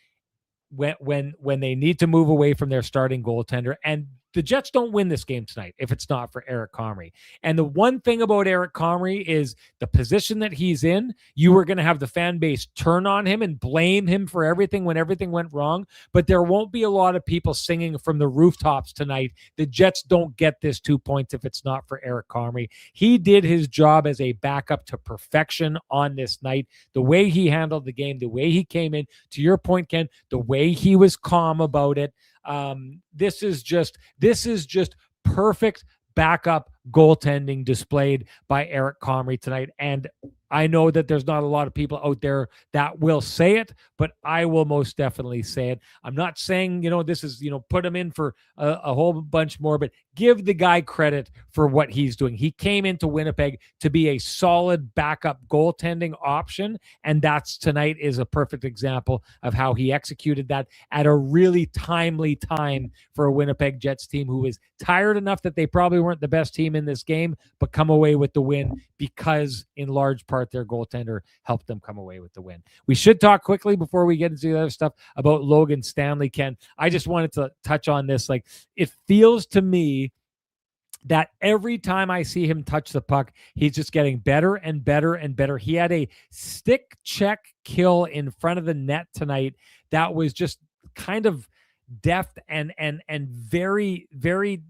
when they need to move away from their starting goaltender. And the Jets don't win this game tonight if it's not for Eric Comrie. And the one thing about Eric Comrie is the position that he's in, you were going to have the fan base turn on him and blame him for everything when everything went wrong. But there won't be a lot of people singing from the rooftops tonight. The Jets don't get this 2 points if it's not for Eric Comrie. He did his job as a backup to perfection on this night. The way he handled the game, the way he came in, to your point, Ken, the way he was calm about it. This is just perfect backup goaltending displayed by Eric Comrie tonight. And I know that there's not a lot of people out there that will say it, but I will most definitely say it. I'm not saying, this is, put him in for a whole bunch more, but give the guy credit for what he's doing. He came into Winnipeg to be a solid backup goaltending option, and that's tonight is a perfect example of how he executed that at a really timely time for a Winnipeg Jets team who was tired enough that they probably weren't the best team in this game, but come away with the win because in large part their goaltender helped them come away with the win. We should talk quickly before we get into the other stuff about Logan Stanley, Ken. I just wanted to touch on this. Like, it feels to me that every time I see him touch the puck, he's just getting better and better and better. He had a stick check kill in front of the net tonight that was just kind of deft and very, very,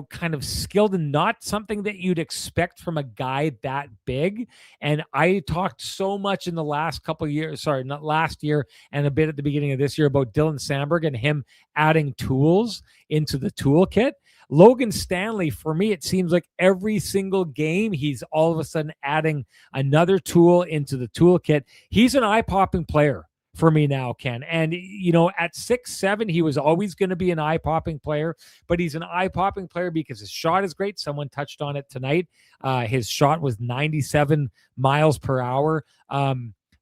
kind of skilled, and not something that you'd expect from a guy that big. And I talked so much in the last couple of years, sorry, not last year, and a bit at the beginning of this year about Dylan Samberg and him adding tools into the toolkit. Logan Stanley, for me, it seems like every single game, he's all of a sudden adding another tool into the toolkit. He's an eye-popping player for me now, Ken. And, at 6'7", he was always going to be an eye-popping player, but he's an eye-popping player because his shot is great. Someone touched on it tonight. His shot was 97 miles per hour.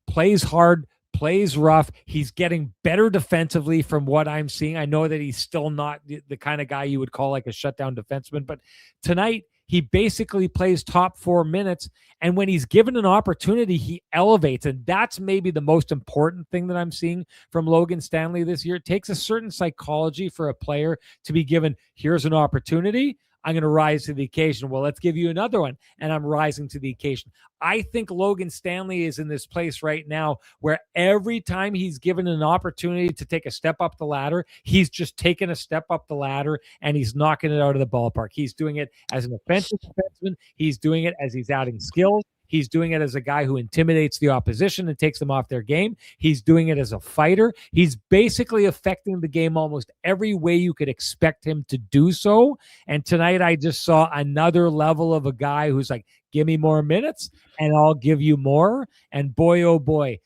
Plays hard, plays rough. He's getting better defensively from what I'm seeing. I know that he's still not the kind of guy you would call like a shutdown defenseman, but tonight he basically plays top 4 minutes. And when he's given an opportunity, he elevates. And that's maybe the most important thing that I'm seeing from Logan Stanley this year. It takes a certain psychology for a player to be given, here's an opportunity, I'm going to rise to the occasion. Well, let's give you another one, and I'm rising to the occasion. I think Logan Stanley is in this place right now where every time he's given an opportunity to take a step up the ladder, he's just taken a step up the ladder and he's knocking it out of the ballpark. He's doing it as an offensive defenseman. He's doing it as he's adding skills. He's doing it as a guy who intimidates the opposition and takes them off their game. He's doing it as a fighter. He's basically affecting the game almost every way you could expect him to do so. And tonight I just saw another level of a guy who's like, give me more minutes and I'll give you more. And boy, oh boy,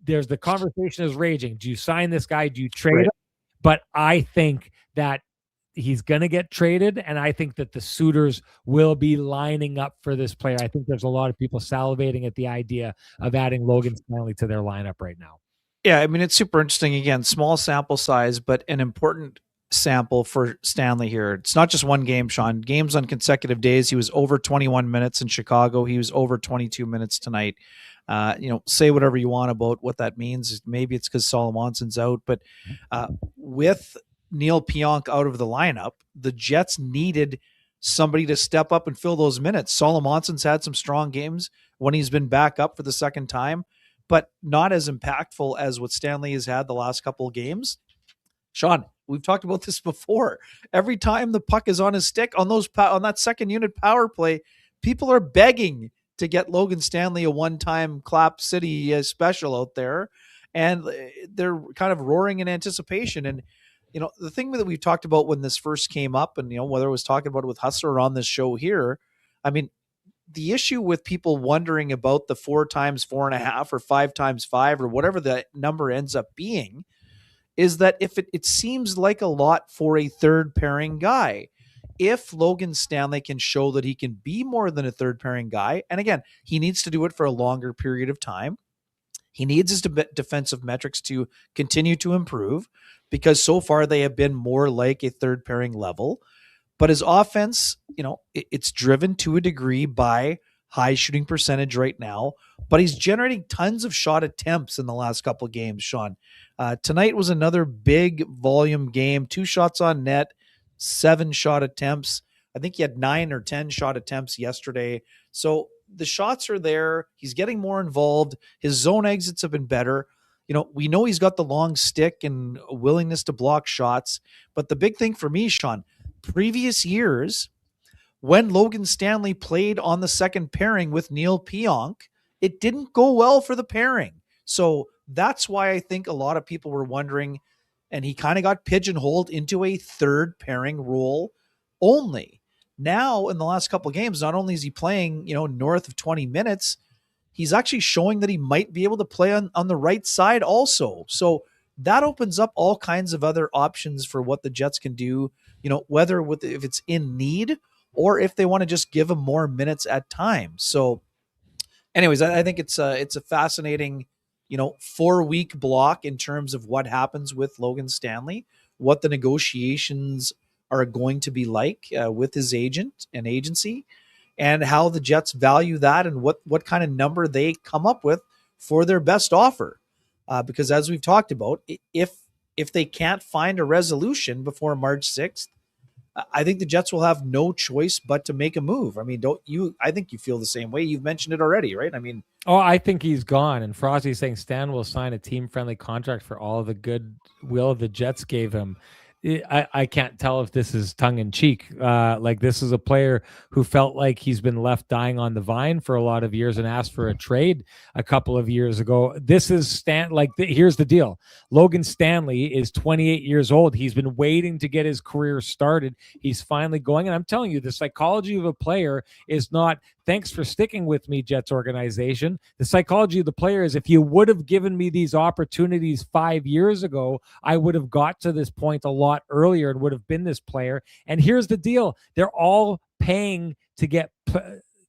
there's the conversation is raging. Do you sign this guy? Do you trade him? But I think that he's going to get traded, and I think that the suitors will be lining up for this player. I think there's a lot of people salivating at the idea of adding Logan Stanley to their lineup right now. Yeah, I mean, it's super interesting. Again, small sample size, but an important sample for Stanley here. It's not just one game, Sean. Games on consecutive days. He was over 21 minutes in Chicago. He was over 22 minutes tonight. Say whatever you want about what that means. Maybe it's because Solomonsson's out, but with Neil Pionk out of the lineup, the Jets needed somebody to step up and fill those minutes. Solomonsson's had some strong games when he's been back up for the second time, but not as impactful as what Stanley has had the last couple of games. Sean, we've talked about this before. Every time the puck is on his stick on that second unit power play, people are begging to get Logan Stanley a one-time Clap City special out there, and they're kind of roaring in anticipation. And the thing that we've talked about when this first came up, and whether it was talking about it with Hustler on this show here, I mean, the issue with people wondering about the 4 times 4.5 or 5 times 5 or whatever the number ends up being, is that if it seems like a lot for a third pairing guy. If Logan Stanley can show that he can be more than a third pairing guy, and again, he needs to do it for a longer period of time. He needs his defensive metrics to continue to improve because so far they have been more like a third pairing level. But his offense, it's driven to a degree by high shooting percentage right now, but he's generating tons of shot attempts in the last couple of games, Sean. Tonight was another big volume game, 2 shots on net, 7 shot attempts. I think he had 9 or 10 shot attempts yesterday. So the shots are there. He's getting more involved. His zone exits have been better. We know he's got the long stick and a willingness to block shots. But the big thing for me, Sean, previous years, when Logan Stanley played on the second pairing with Neil Pionk, it didn't go well for the pairing. So that's why I think a lot of people were wondering, and he kind of got pigeonholed into a third pairing role only. Now, in the last couple of games, not only is he playing, north of 20 minutes, he's actually showing that he might be able to play on the right side also. So that opens up all kinds of other options for what the Jets can do, whether if it's in need or if they want to just give him more minutes at times. So anyways, I think it's a fascinating, 4-week block in terms of what happens with Logan Stanley, what the negotiations are going to be like with his agent and agency, and how the Jets value that and what kind of number they come up with for their best offer. Because as we've talked about, if they can't find a resolution before March 6th, I think the Jets will have no choice but to make a move. I mean, I think you feel the same way. You've mentioned it already, right? I mean, I think he's gone. And Frosty saying Stan will sign a team-friendly contract for all the goodwill the Jets gave him. I can't tell if this is tongue in cheek. Like, this is a player who felt like he's been left dying on the vine for a lot of years and asked for a trade a couple of years ago. This is here's the deal. Logan Stanley is 28 years old. He's been waiting to get his career started. He's finally going. And I'm telling you, the psychology of a player is not, thanks for sticking with me, Jets organization. The psychology of the player is, if you would have given me these opportunities 5 years ago, I would have got to this point a lot earlier and would have been this player. And here's the deal. They're all paying to get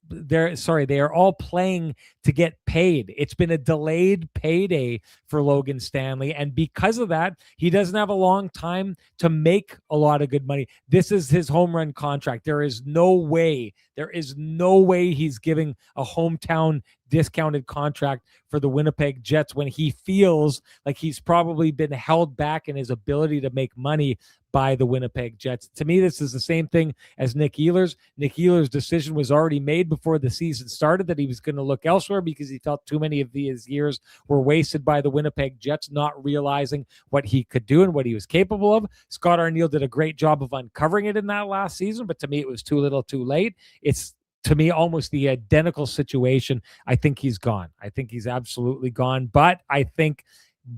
they are all playing to get paid. It's been a delayed payday for Logan Stanley, and because of that, he doesn't have a long time to make a lot of good money. This is his home run contract. There is no way he's giving a hometown discounted contract for the Winnipeg Jets when he feels like he's probably been held back in his ability to make money by the Winnipeg Jets. To me, this is the same thing as Nick Ehlers. Nick Ehlers' decision was already made before the season started that he was going to look elsewhere because he felt too many of his years were wasted by the Winnipeg Jets, not realizing what he could do and what he was capable of. Scott Arniel did a great job of uncovering it in that last season, but to me, it was too little too late. It's, to me, almost the identical situation. I think he's gone. I think he's absolutely gone. But I think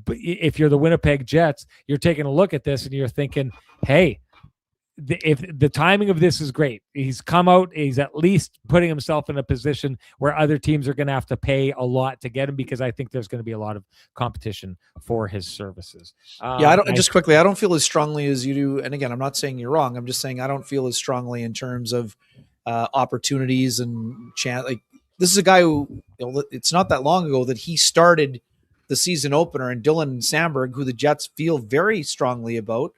if you're the Winnipeg Jets, you're taking a look at this and you're thinking, hey, if the timing of this is great. He's come out, he's at least putting himself in a position where other teams are going to have to pay a lot to get him, because I think there's going to be a lot of competition for his services. I don't feel as strongly as you do. And again, I'm not saying you're wrong. I'm just saying I don't feel as strongly in terms of opportunities and chance. Like, this is a guy who, it's not that long ago that he started the season opener, and Dylan Samberg, who the Jets feel very strongly about,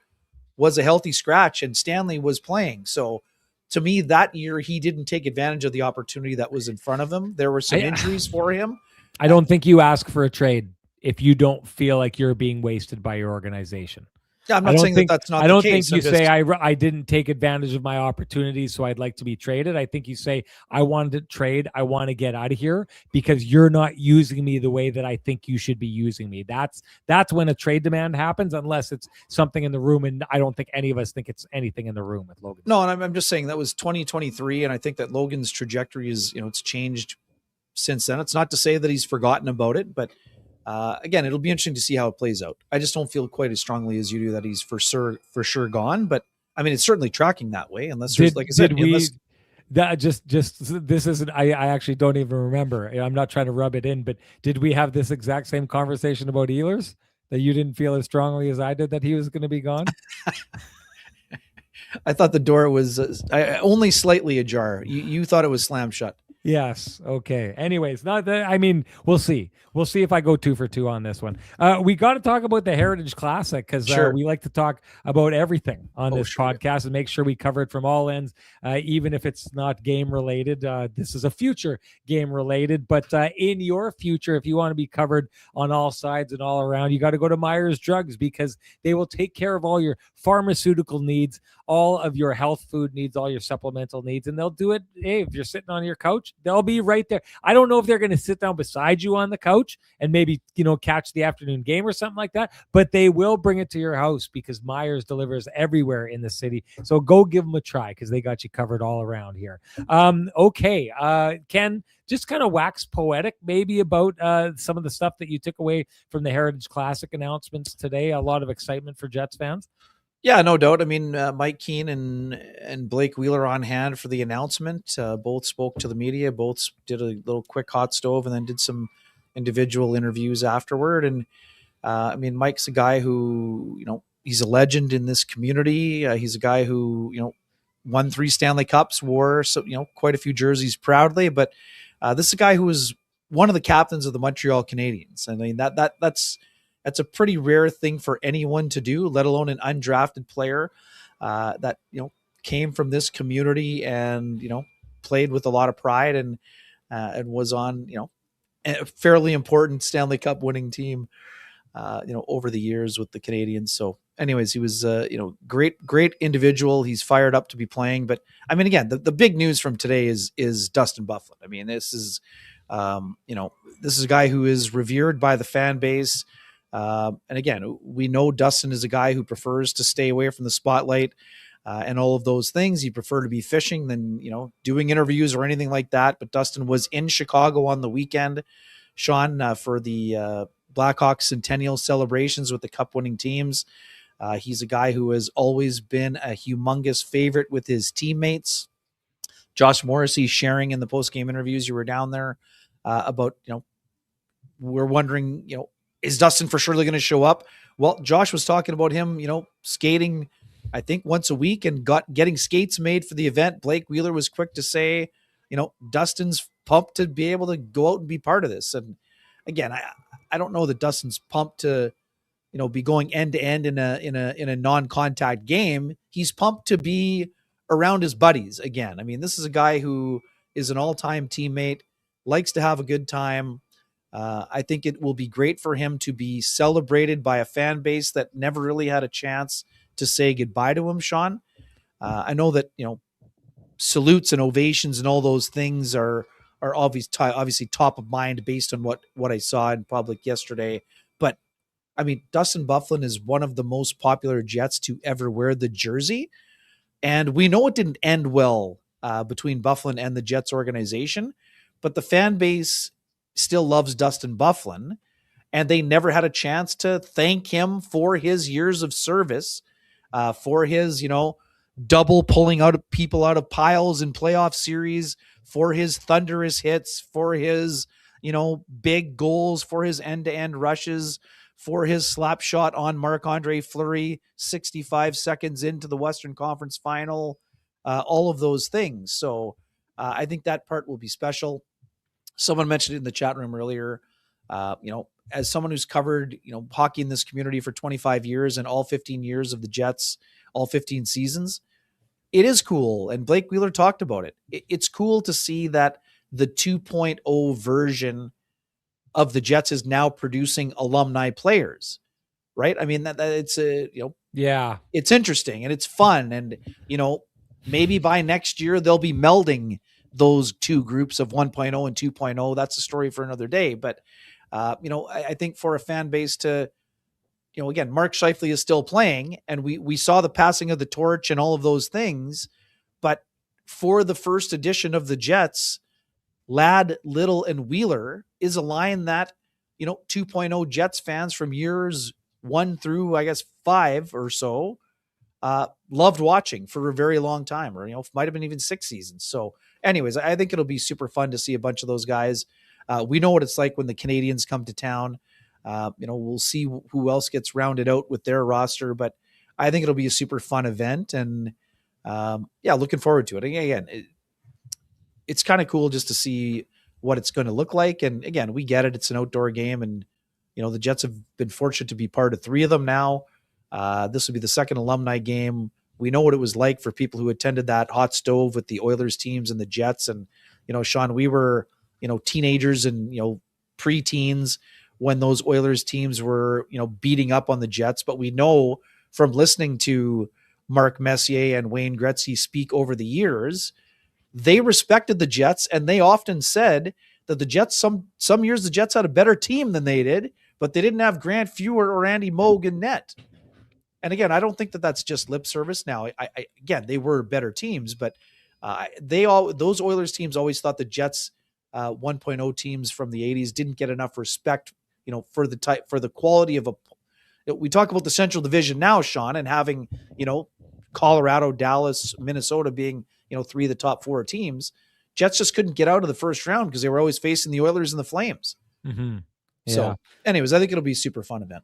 was a healthy scratch, and Stanley was playing. So to me, that year, he didn't take advantage of the opportunity that was in front of him. There were some injuries for him. I don't think you ask for a trade if you don't feel like you're being wasted by your organization. Yeah, I'm not saying that's not the case. I don't think you say, I didn't take advantage of my opportunities, so I'd like to be traded. I think you say, I wanted to trade. I want to get out of here because you're not using me the way that I think you should be using me. That's when a trade demand happens, unless it's something in the room, and I don't think any of us think it's anything in the room with Logan. No, and I'm just saying that was 2023, and I think that Logan's trajectory is, it's changed since then. It's not to say that he's forgotten about it, but again, it'll be interesting to see how it plays out. I just don't feel quite as strongly as you do that he's for sure gone. But I mean, it's certainly tracking that way. Unless there's, like I said, this isn't. I actually don't even remember. I'm not trying to rub it in, but did we have this exact same conversation about Ehlers? that you didn't feel as strongly as I did that he was going to be gone? I thought the door was only slightly ajar. You thought it was slammed shut. Yes. Okay. Anyways, not that. I mean, we'll see. We'll see if I go 2 for 2 on this one. We got to talk about the Heritage Classic because Sure. we like to talk about everything on this Sure. podcast and make sure we cover it from all ends, even if it's not game related. This is a future game related, but in your future, if you want to be covered on all sides and all around, you got to go to Myers Drugs because they will take care of all your pharmaceutical needs, all of your health food needs, all your supplemental needs, and they'll do it. Hey, if you're sitting on your couch, they'll be right there. I don't know if they're going to sit down beside you on the couch and maybe, catch the afternoon game or something like that, but they will bring it to your house because Myers delivers everywhere in the city. So go give them a try because they got you covered all around here. Okay. Ken, just kind of wax poetic maybe about some of the stuff that you took away from the Heritage Classic announcements today. A lot of excitement for Jets fans. Yeah, no doubt. I mean, Mike Keane and Blake Wheeler on hand for the announcement. Both spoke to the media. Both did a little quick hot stove and then did some individual interviews afterward. And I mean, Mike's a guy who, he's a legend in this community. He's a guy who, won 3 Stanley Cups, wore quite a few jerseys proudly. But this is a guy who was one of the captains of the Montreal Canadiens. I mean, that's a pretty rare thing for anyone to do, let alone an undrafted player that came from this community and played with a lot of pride and was on a fairly important Stanley Cup winning team over the years with the Canadiens. So, anyways, he was great individual. He's fired up to be playing. But I mean, again, the big news from today is Dustin Byfuglien. I mean, this is this is a guy who is revered by the fan base. And again, we know Dustin is a guy who prefers to stay away from the spotlight and all of those things. He'd prefer to be fishing than, doing interviews or anything like that. But Dustin was in Chicago on the weekend, Sean, for the Blackhawks centennial celebrations with the cup winning teams. He's a guy who has always been a humongous favorite with his teammates. Josh Morrissey sharing in the post-game interviews, you were down there about, we're wondering, is Dustin for surely going to show up? Well, Josh was talking about him, skating, I think once a week and getting skates made for the event. Blake Wheeler was quick to say, Dustin's pumped to be able to go out and be part of this. And again, I don't know that Dustin's pumped to, be going end to end in a non-contact game. He's pumped to be around his buddies again. I mean, this is a guy who is an all-time teammate, likes to have a good time. I think it will be great for him to be celebrated by a fan base that never really had a chance to say goodbye to him, Sean. I know that, salutes and ovations and all those things are obviously top of mind based on what I saw in public yesterday. But I mean, Dustin Byfuglien is one of the most popular Jets to ever wear the jersey. And we know it didn't end well between Byfuglien and the Jets organization, but the fan base still loves Dustin Byfuglien, and they never had a chance to thank him for his years of service, for his, double pulling out people out of piles in playoff series, for his thunderous hits, for his, big goals, for his end-to-end rushes, for his slap shot on Marc-Andre Fleury 65 seconds into the Western Conference Final, all of those things. So I think that part will be special. Someone mentioned it in the chat room earlier, as someone who's covered, hockey in this community for 25 years and all 15 years of the Jets, all 15 seasons, it is cool. And Blake Wheeler talked about it. It's cool to see that the 2.0 version of the Jets is now producing alumni players, right? I mean, that it's it's interesting and it's fun. And, maybe by next year, they'll be melding those two groups of 1.0 and 2.0. That's a story for another day. But, I think for a fan base to, again, Mark Scheifele is still playing and we saw the passing of the torch and all of those things. But for the first edition of the Jets, Ladd, Little, and Wheeler is a line that, 2.0 Jets fans from years 1 through, I guess, 5 or so loved watching for a very long time, or, might have been even 6 seasons. So anyways, I think it'll be super fun to see a bunch of those guys. We know what it's like when the Canadians come to town. We'll see who else gets rounded out with their roster, but I think it'll be a super fun event, and looking forward to it. Again, it's kind of cool just to see what it's going to look like. And again, we get it. It's an outdoor game, and, the Jets have been fortunate to be part of 3 of them now. This will be the second alumni game. We know what it was like for people who attended that hot stove with the Oilers teams and the Jets. And, Sean, we were, teenagers and, pre-teens when those Oilers teams were, beating up on the Jets. But we know from listening to Mark Messier and Wayne Gretzky speak over the years, they respected the Jets, and they often said that the Jets, some years the Jets had a better team than they did, but they didn't have Grant Fuhr or Andy Moog in net. And again, I don't think that that's just lip service. Now, again, they were better teams, but those Oilers teams always thought the Jets 1.0 teams from the 80s didn't get enough respect, for the quality of we talk about the Central Division now, Sean, and having, Colorado, Dallas, Minnesota being, 3 of the top 4 teams. Jets just couldn't get out of the first round because they were always facing the Oilers and the Flames. Mm-hmm. Yeah. So anyways, I think it'll be a super fun event.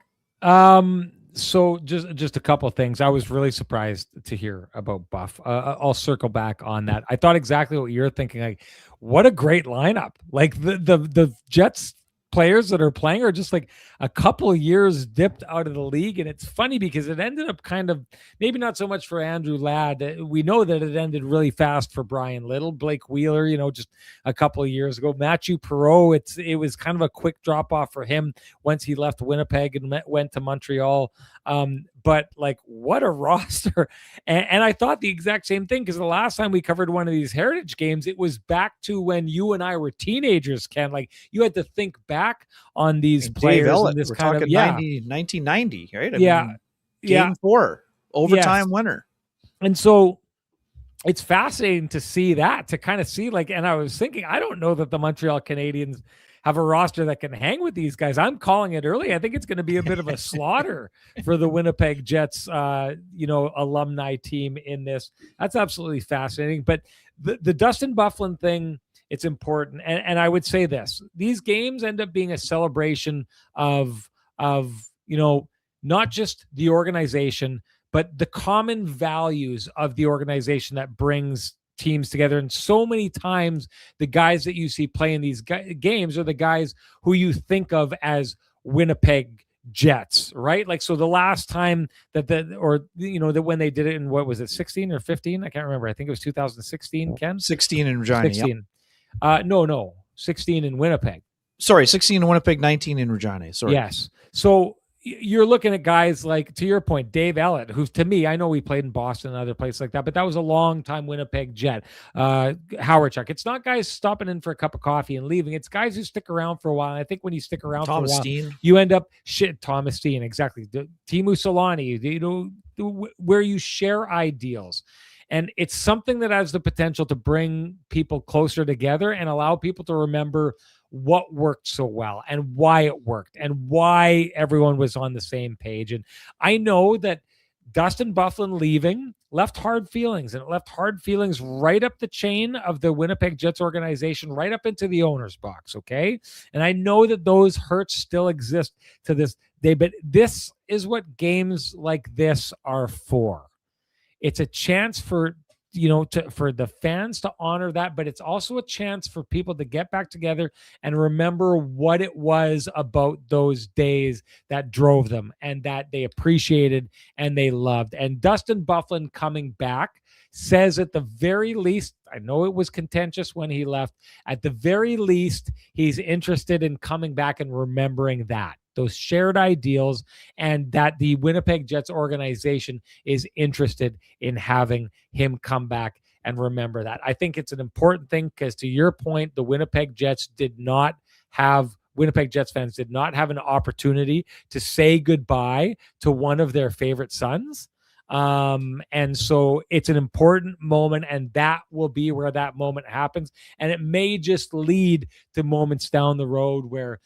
So just a couple of things. I was really surprised to hear about Buff. I'll circle back on that. I thought exactly what you're thinking. Like, what a great lineup. Like the Jets players that are playing are just like a couple of years dipped out of the league. And it's funny because it ended up kind of, maybe not so much for Andrew Ladd. We know that it ended really fast for Brian Little, Blake Wheeler, just a couple of years ago. Matthew Perreault, it was kind of a quick drop off for him once he left Winnipeg and went to Montreal. But like, what a roster. And I thought the exact same thing, because the last time we covered one of these Heritage games, it was back to when you and I were teenagers, Ken. Like, you had to think back on these players. Elliott, this we're kind talking of 1990, right? I mean, game 4, overtime winner. And so it's fascinating to see that, to kind of see, like, and I was thinking, I don't know that the Montreal Canadiens have a roster that can hang with these guys. I'm calling it early. I think it's going to be a bit of a slaughter for the Winnipeg Jets, alumni team in this. That's absolutely fascinating. But the Dustin Byfuglien thing, it's important. And I would say this, these games end up being a celebration of not just the organization, but the common values of the organization that brings teams together. And so many times the guys that you see playing these games are the guys who you think of as Winnipeg Jets, right? Like, so the last time that when they did it in, what was it, 16 or 15? I can't remember. I think it was 2016, Ken? 16 in Regina. 16. Yep. No, 16 in Winnipeg. Sorry, 16 in Winnipeg, 19 in Regina. Sorry. Yes. So you're looking at guys like, to your point, Dave Ellett, who, to me, I know we played in Boston and other places like that, but that was a long time Winnipeg Jet. Howard Chuck. It's not guys stopping in for a cup of coffee and leaving. It's guys who stick around for a while. And I think when you stick around Thomas for a while, Steen. You end up Thomas Steen, exactly. Timu Solani, where you share ideals. And it's something that has the potential to bring people closer together and allow people to remember what worked so well and why it worked and why everyone was on the same page. And I know that Dustin Byfuglien leaving left hard feelings, and it left hard feelings right up the chain of the Winnipeg Jets organization, right up into the owner's box. Okay. And I know that those hurts still exist to this day, but this is what games like this are for. It's a chance for the fans to honor that, but it's also a chance for people to get back together and remember what it was about those days that drove them and that they appreciated and they loved. And Dustin Byfuglien coming back says, at the very least, I know it was contentious when he left, at the very least, he's interested in coming back and remembering that, those shared ideals, and that the Winnipeg Jets organization is interested in having him come back and remember that. I think it's an important thing because, to your point, the Winnipeg Jets fans did not have an opportunity to say goodbye to one of their favorite sons. And so it's an important moment, and that will be where that moment happens. And it may just lead to moments down the road where,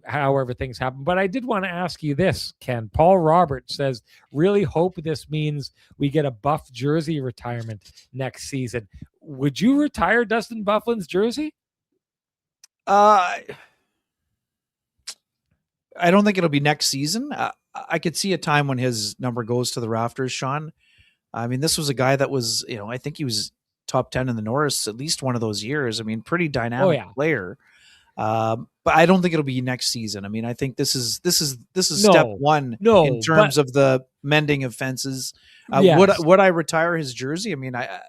however things happen. But I did want to ask you this, Ken. Paul Roberts says, really hope this means we get a Buff jersey retirement next season. Would you retire Dustin Byfuglien's jersey? I don't think it'll be next season. I could see a time when his number goes to the rafters, Sean. I mean, this was a guy that was, I think he was top 10 in the Norris at least one of those years. I mean, pretty Oh dynamic yeah. player. But I don't think it'll be next season. I mean, I think this is step No, one in no, terms of the mending of fences. yes. Would I retire his jersey? I mean, I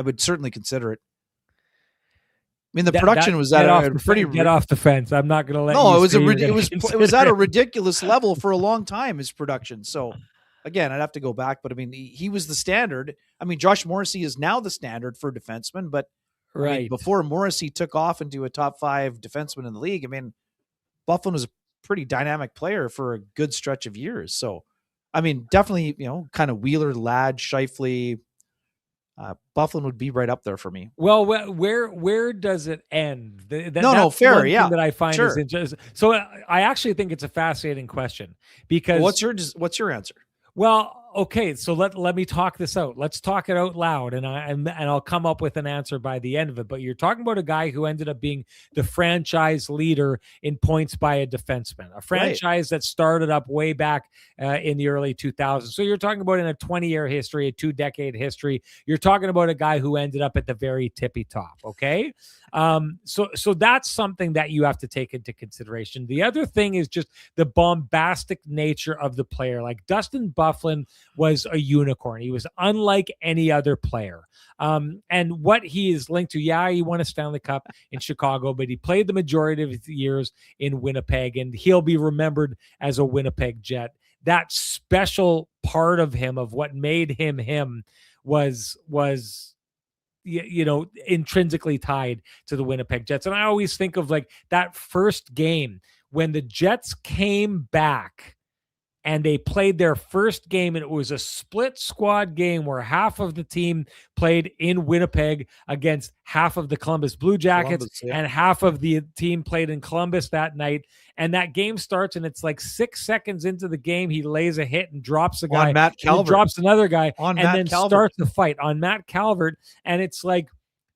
would certainly consider it. I mean, the production was at a pretty get off the fence. I'm not going to let no, you. It was at a ridiculous level for a long time, his production. So again, I'd have to go back, but I mean, he was the standard. I mean, Josh Morrissey is now the standard for defensemen, but right. I mean, before Morrissey took off into a top 5 defenseman in the league, I mean, Bufflin was a pretty dynamic player for a good stretch of years. So, I mean, definitely, kind of Wheeler, Ladd, Scheifele, Bufflin would be right up there for me. Well, where does it end? No, fair. Yeah, that I find sure. is interesting. So I actually think it's a fascinating question because what's your answer? Well, okay, so let me talk this out. Let's talk it out loud, and I'll come up with an answer by the end of it. But you're talking about a guy who ended up being the franchise leader in points by a defenseman, a franchise that started up way back in the early 2000s. So you're talking about in a 20-year history, a 2-decade history. You're talking about a guy who ended up at the very tippy top. Okay, so that's something that you have to take into consideration. The other thing is just the bombastic nature of the player. Like Dustin Bufflin was a unicorn. He was unlike any other player. And what he is linked to, he won a Stanley Cup in Chicago, but he played the majority of his years in Winnipeg, and he'll be remembered as a Winnipeg Jet. That special part of him, of what made him him, was intrinsically tied to the Winnipeg Jets. And I always think of like that first game when the Jets came back and they played their first game, and it was a split squad game where half of the team played in Winnipeg against half of the Columbus Blue Jackets, and half of the team played in Columbus that night. And that game starts, and it's like 6 seconds into the game, he lays a hit and drops a guy, on Matt Calvert, drops another guy, on and Matt then Calvert. Starts the fight on Matt Calvert. And it's like,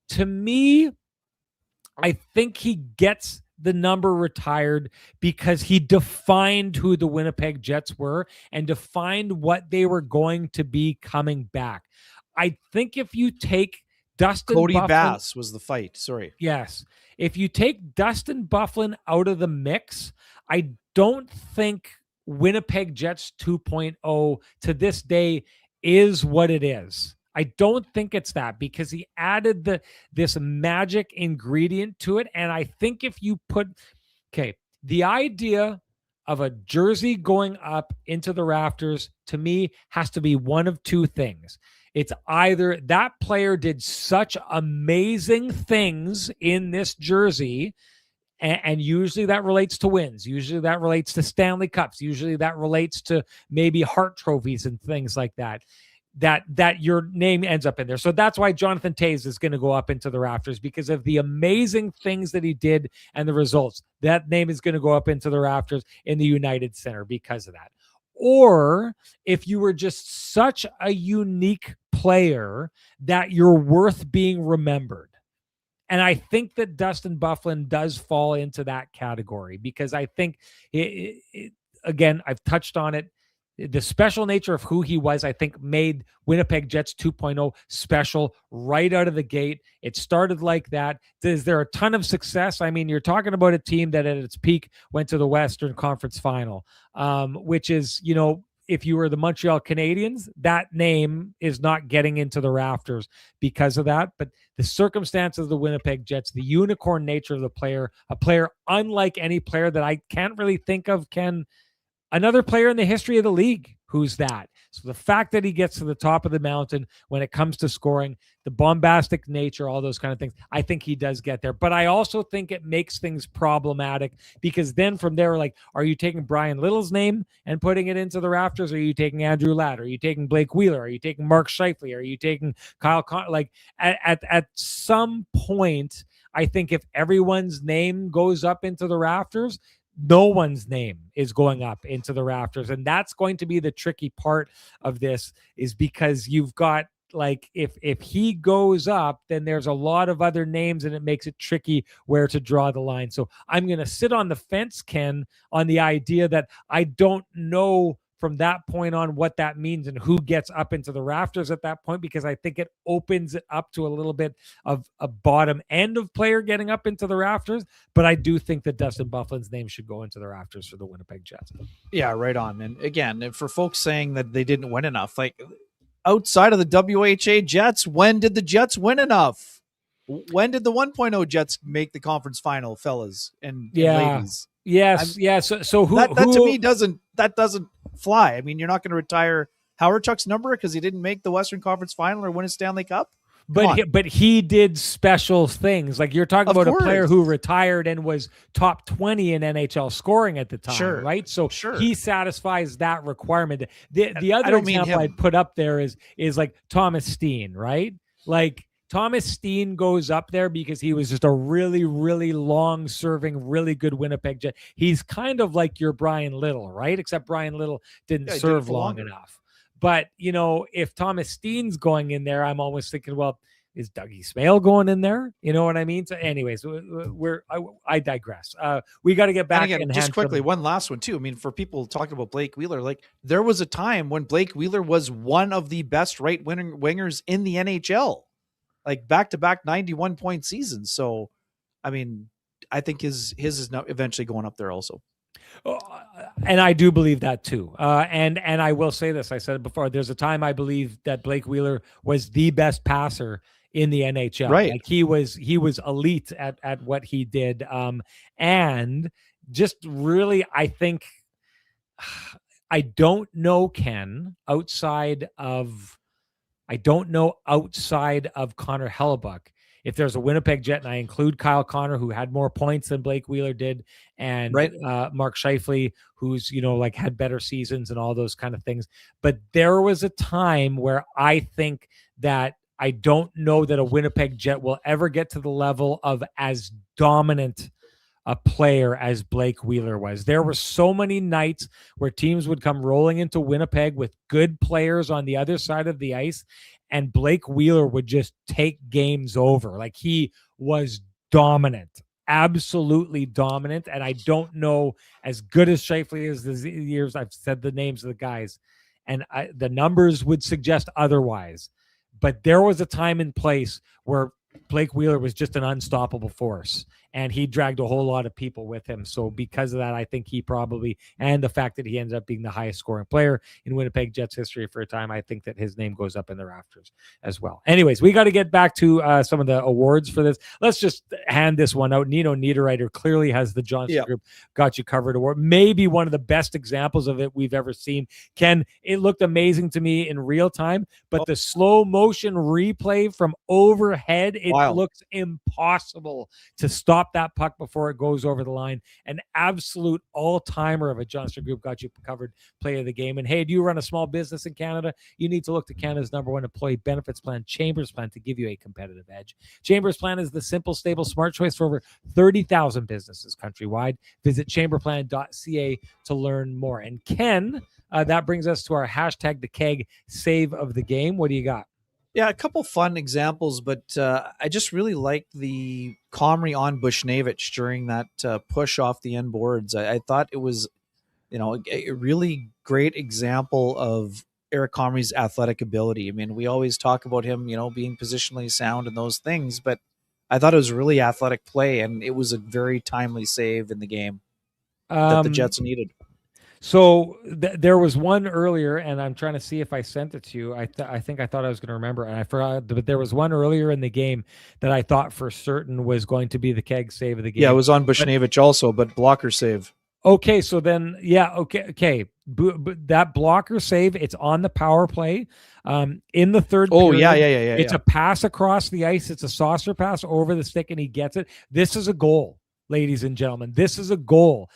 to me, I think he gets the number retired because he defined who the Winnipeg Jets were and defined what they were going to be coming back. I think if you take Dustin Cody Bufflin, Bass was the fight. Sorry. Yes. If you take Dustin Bufflin out of the mix, I don't think Winnipeg Jets 2.0 to this day is what it is. I don't think it's that, because he added this magic ingredient to it. And I think if you put, the idea of a jersey going up into the rafters, to me, has to be one of two things. It's either that player did such amazing things in this jersey, and usually that relates to wins. Usually that relates to Stanley Cups. Usually that relates to maybe Hart trophies and things like that. That your name ends up in there. So that's why Jonathan Toews is going to go up into the rafters, because of the amazing things that he did and the results. That name is going to go up into the rafters in the United Center because of that. Or if you were just such a unique player that you're worth being remembered. And I think that Dustin Bufflin does fall into that category, because I think, again, I've touched on it. The special nature of who he was, I think, made Winnipeg Jets 2.0 special right out of the gate. It started like that. Is there a ton of success? I mean, you're talking about a team that at its peak went to the Western Conference Final, which is, if you were the Montreal Canadiens, that name is not getting into the rafters because of that. But the circumstances of the Winnipeg Jets, the unicorn nature of the player, a player unlike any player that I can't really think of another player in the history of the league who's that. So the fact that he gets to the top of the mountain when it comes to scoring, the bombastic nature, all those kind of things, I think he does get there. But I also think it makes things problematic, because then from there, like, are you taking Brian Little's name and putting it into the rafters? Or are you taking Andrew Ladd? Are you taking Blake Wheeler? Are you taking Mark Scheifele? Are you taking Kyle like at some point, I think if everyone's name goes up into the rafters, no one's name is going up into the rafters. And that's going to be the tricky part of this, is because you've got like if he goes up, then there's a lot of other names and it makes it tricky where to draw the line. So I'm going to sit on the fence, Ken, on the idea that I don't know from that point on what that means and who gets up into the rafters at that point, because I think it opens it up to a little bit of a bottom end of player getting up into the rafters. But I do think that Dustin Byfuglien's name should go into the rafters for the Winnipeg Jets. Yeah, right on. And again, for folks saying that they didn't win enough, like outside of the WHA Jets, when did the Jets win enough? When did the 1.0 Jets make the conference final, fellas and ladies? Yes, yes. So who that to me doesn't fly. I mean, you're not going to retire Howard Chuck's number because he didn't make the Western Conference final or win a Stanley Cup. But he did special things. Like you're talking about a player who retired and was top 20 in NHL scoring at the time, right? So he satisfies that requirement. The other example I'd put up there is like Thomas Steen, right? Like Thomas Steen goes up there because he was just a really, really long-serving, really good Winnipeg Jet. He's kind of like your Brian Little, right? Except Brian Little didn't serve long enough. But, you know, if Thomas Steen's going in there, I'm always thinking, well, is Dougie Smale going in there? You know what I mean? So anyways, I digress. We got to get back. And again, just quickly, one last one too. I mean, for people talking about Blake Wheeler, like there was a time when Blake Wheeler was one of the best right wingers in the NHL. Like back-to-back 91-point seasons. So, I mean, I think his is now eventually going up there also. And I do believe that too. And I will say this, I said it before, there's a time I believe that Blake Wheeler was the best passer in the NHL. Right. Like he was elite at what he did. And just really, I think, I don't know, Ken, outside of Connor Hellebuck, if there's a Winnipeg Jet, and I include Kyle Connor, who had more points than Blake Wheeler did, and Mark Scheifele, who's, you know, like had better seasons and all those kind of things. But there was a time where I think that I don't know that a Winnipeg Jet will ever get to the level of as dominant a player as Blake Wheeler was. There were so many nights where teams would come rolling into Winnipeg with good players on the other side of the ice, and Blake Wheeler would just take games over. Like he was dominant, absolutely dominant. And I don't know, as good as Scheifele is this years, I've said the names of the guys, and the numbers would suggest otherwise. But there was a time and place where Blake Wheeler was just an unstoppable force, and he dragged a whole lot of people with him. So because of that, I think he probably, and the fact that he ended up being the highest scoring player in Winnipeg Jets history for a time, I think that his name goes up in the rafters as well. Anyways, we got to get back to some of the awards for this. Let's just hand this one out. Nino Niederreiter clearly has the Johnson Group Got You Covered award. Maybe one of the best examples of it we've ever seen. Ken, it looked amazing to me in real time, but the slow motion replay from overhead, it looks impossible to stop that puck before it goes over the line. An absolute all-timer of a Johnson Group Got You Covered play of the game. And hey, do you run a small business in Canada? You need to look to Canada's #1 employee benefits plan, Chambers Plan, to give you a competitive edge. Chambers Plan is the simple, stable, smart choice for over 30,000 businesses countrywide. Visit chamberplan.ca to learn more. And Ken, that brings us to our hashtag the keg save of the game. What do you got? Yeah, a couple fun examples, but I just really liked the Comrie on Bushnevich during that push off the end boards. I thought it was, you know, a really great example of Eric Comrie's athletic ability. I mean, we always talk about him, you know, being positionally sound and those things, but I thought it was a really athletic play, and it was a very timely save in the game that the Jets needed. So there was one earlier, and I'm trying to see if I sent it to you. I think I thought I was going to remember, and I forgot. But there was one earlier in the game that I thought for certain was going to be the keg save of the game. Yeah, it was on Bushnevich also, but blocker save. Okay, so then, okay. That blocker save, it's on the power play. In the third period, yeah. It's a pass across the ice. It's a saucer pass over the stick, and he gets it. This is a goal, ladies and gentlemen. This is a goal.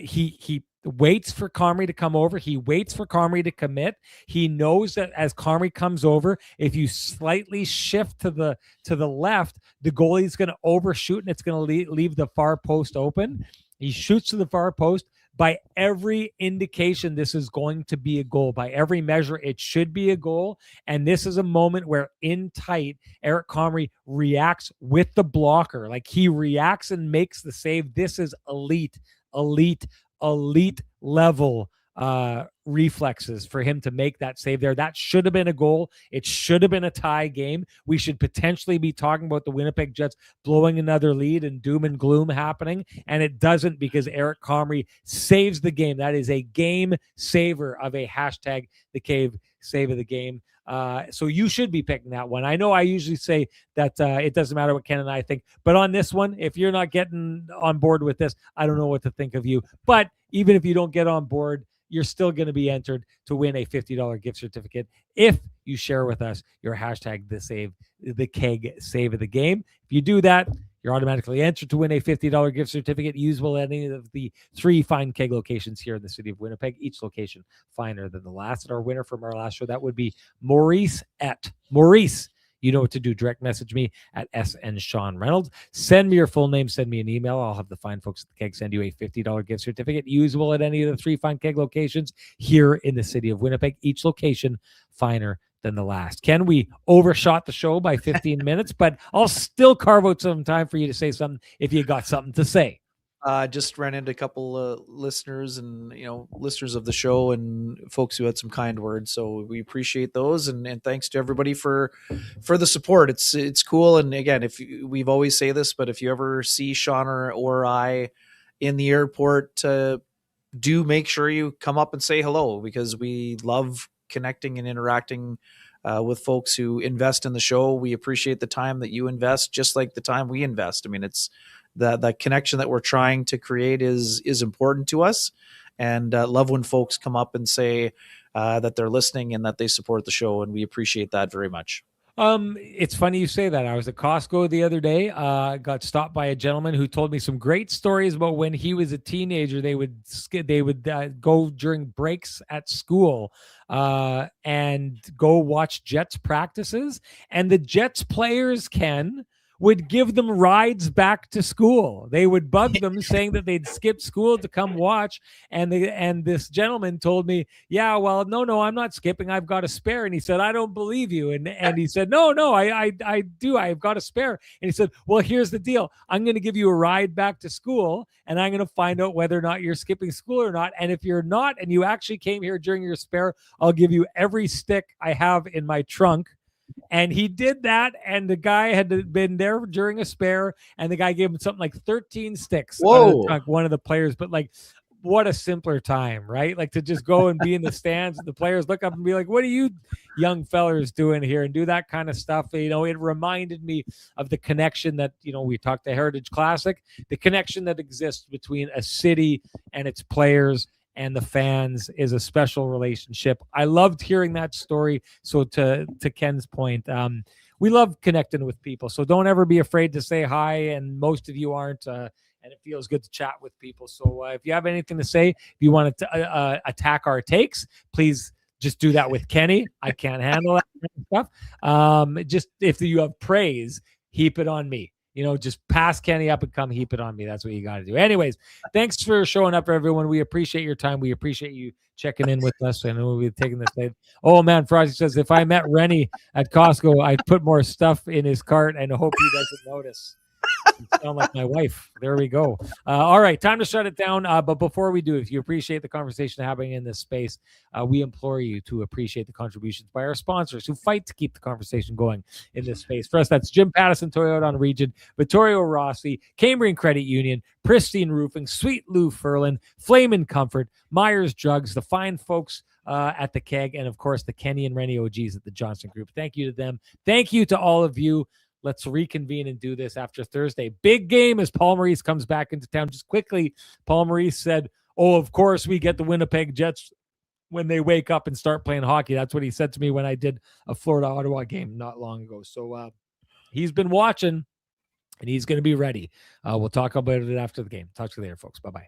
He waits for Comrie to come over. He waits for Comrie to commit. He knows that as Comrie comes over, if you slightly shift to the left, the goalie's going to overshoot, and it's going to leave the far post open. He shoots to the far post. By every indication, this is going to be a goal. By every measure, it should be a goal. And this is a moment where in tight, Eric Comrie reacts with the blocker. Like he reacts and makes the save. This is elite level reflexes for him to make that save there. That should have been a goal. It should have been a tie game. We should potentially be talking about the Winnipeg Jets blowing another lead and doom and gloom happening, and it doesn't because Eric Comrie saves the game. That is a game saver of a hashtag the cave save of the game. So you should be picking that one. I know I usually say that it doesn't matter what Ken and I think, but on this one, if you're not getting on board with this, I don't know what to think of you. But even if you don't get on board, you're still going to be entered to win a $50 gift certificate if you share with us your hashtag the keg save of the game. If you do that, you're automatically entered to win a $50 gift certificate usable at any of the 3 fine keg locations here in the city of Winnipeg, each location finer than the last. And our winner from our last show, that would be Maurice. You know what to do. Direct message me at SN Sean Reynolds. Send me your full name. Send me an email. I'll have the fine folks at the keg send you a $50 gift certificate usable at any of the 3 fine keg locations here in the city of Winnipeg, each location finer than the last. Ken, we overshot the show by 15 minutes, but I'll still carve out some time for you to say something if you got something to say. Just ran into a couple listeners and listeners of the show and folks who had some kind words, so we appreciate those, and thanks to everybody for the support. It's cool. And again, if we've always say this, but if you ever see Sean or I in the airport, do make sure you come up and say hello, because we love connecting and interacting with folks who invest in the show. We appreciate the time that you invest, just like the time we invest. I mean, it's that connection that we're trying to create is important to us, and love when folks come up and say that they're listening and that they support the show, and we appreciate that very much. It's funny you say that. I was at Costco the other day, got stopped by a gentleman who told me some great stories about when he was a teenager. They would go during breaks at school and go watch Jets practices, and the Jets players, Ken, would give them rides back to school. They would bug them saying that they'd skip school to come watch. And this gentleman told me, yeah, well, no, I'm not skipping. I've got a spare. And he said, I don't believe you. And he said, no, I do. I've got a spare. And he said, well, here's the deal. I'm going to give you a ride back to school, and I'm going to find out whether or not you're skipping school or not. And if you're not, and you actually came here during your spare, I'll give you every stick I have in my trunk. And he did that, and the guy had been there during a spare, and the guy gave him something like 13 sticks. Whoa. One of the players, but like, what a simpler time, right? Like to just go and be in the stands, the players look up and be like, what are you young fellers doing here? And do that kind of stuff. It reminded me of the connection that, we talked the Heritage Classic, the connection that exists between a city and its players and the fans is a special relationship. I loved hearing that story. So to Ken's point, we love connecting with people. So don't ever be afraid to say hi. And most of you aren't. And it feels good to chat with people. So if you have anything to say, if you want to attack our takes, please just do that with Kenny. I can't handle that kind of stuff. Just if you have praise, heap it on me. Just pass Kenny up and come heap it on me. That's what you got to do. Anyways, thanks for showing up, everyone. We appreciate your time. We appreciate you checking in with us. I know we've taken this late. Oh, man, Frosty says, if I met Renny at Costco, I'd put more stuff in his cart and hope he doesn't notice. You sound like my wife. There we go. All right, time to shut it down. But before we do, if you appreciate the conversation happening in this space, we implore you to appreciate the contributions by our sponsors who fight to keep the conversation going in this space. For us, that's Jim Pattison Toyota on Region, Vittorio Rossi, Cambrian Credit Union, Pristine Roofing, Sweet Lou Ferlin, Flame and Comfort, Myers Drugs, the fine folks at the Keg, and of course the Kenny and Renny OGs at the Johnson Group. Thank you to them. Thank you to all of you. Let's reconvene and do this after Thursday. Big game as Paul Maurice comes back into town. Just quickly, Paul Maurice said, oh, of course we get the Winnipeg Jets when they wake up and start playing hockey. That's what he said to me when I did a Florida-Ottawa game not long ago. So he's been watching, and he's going to be ready. We'll talk about it after the game. Talk to you later, folks. Bye-bye.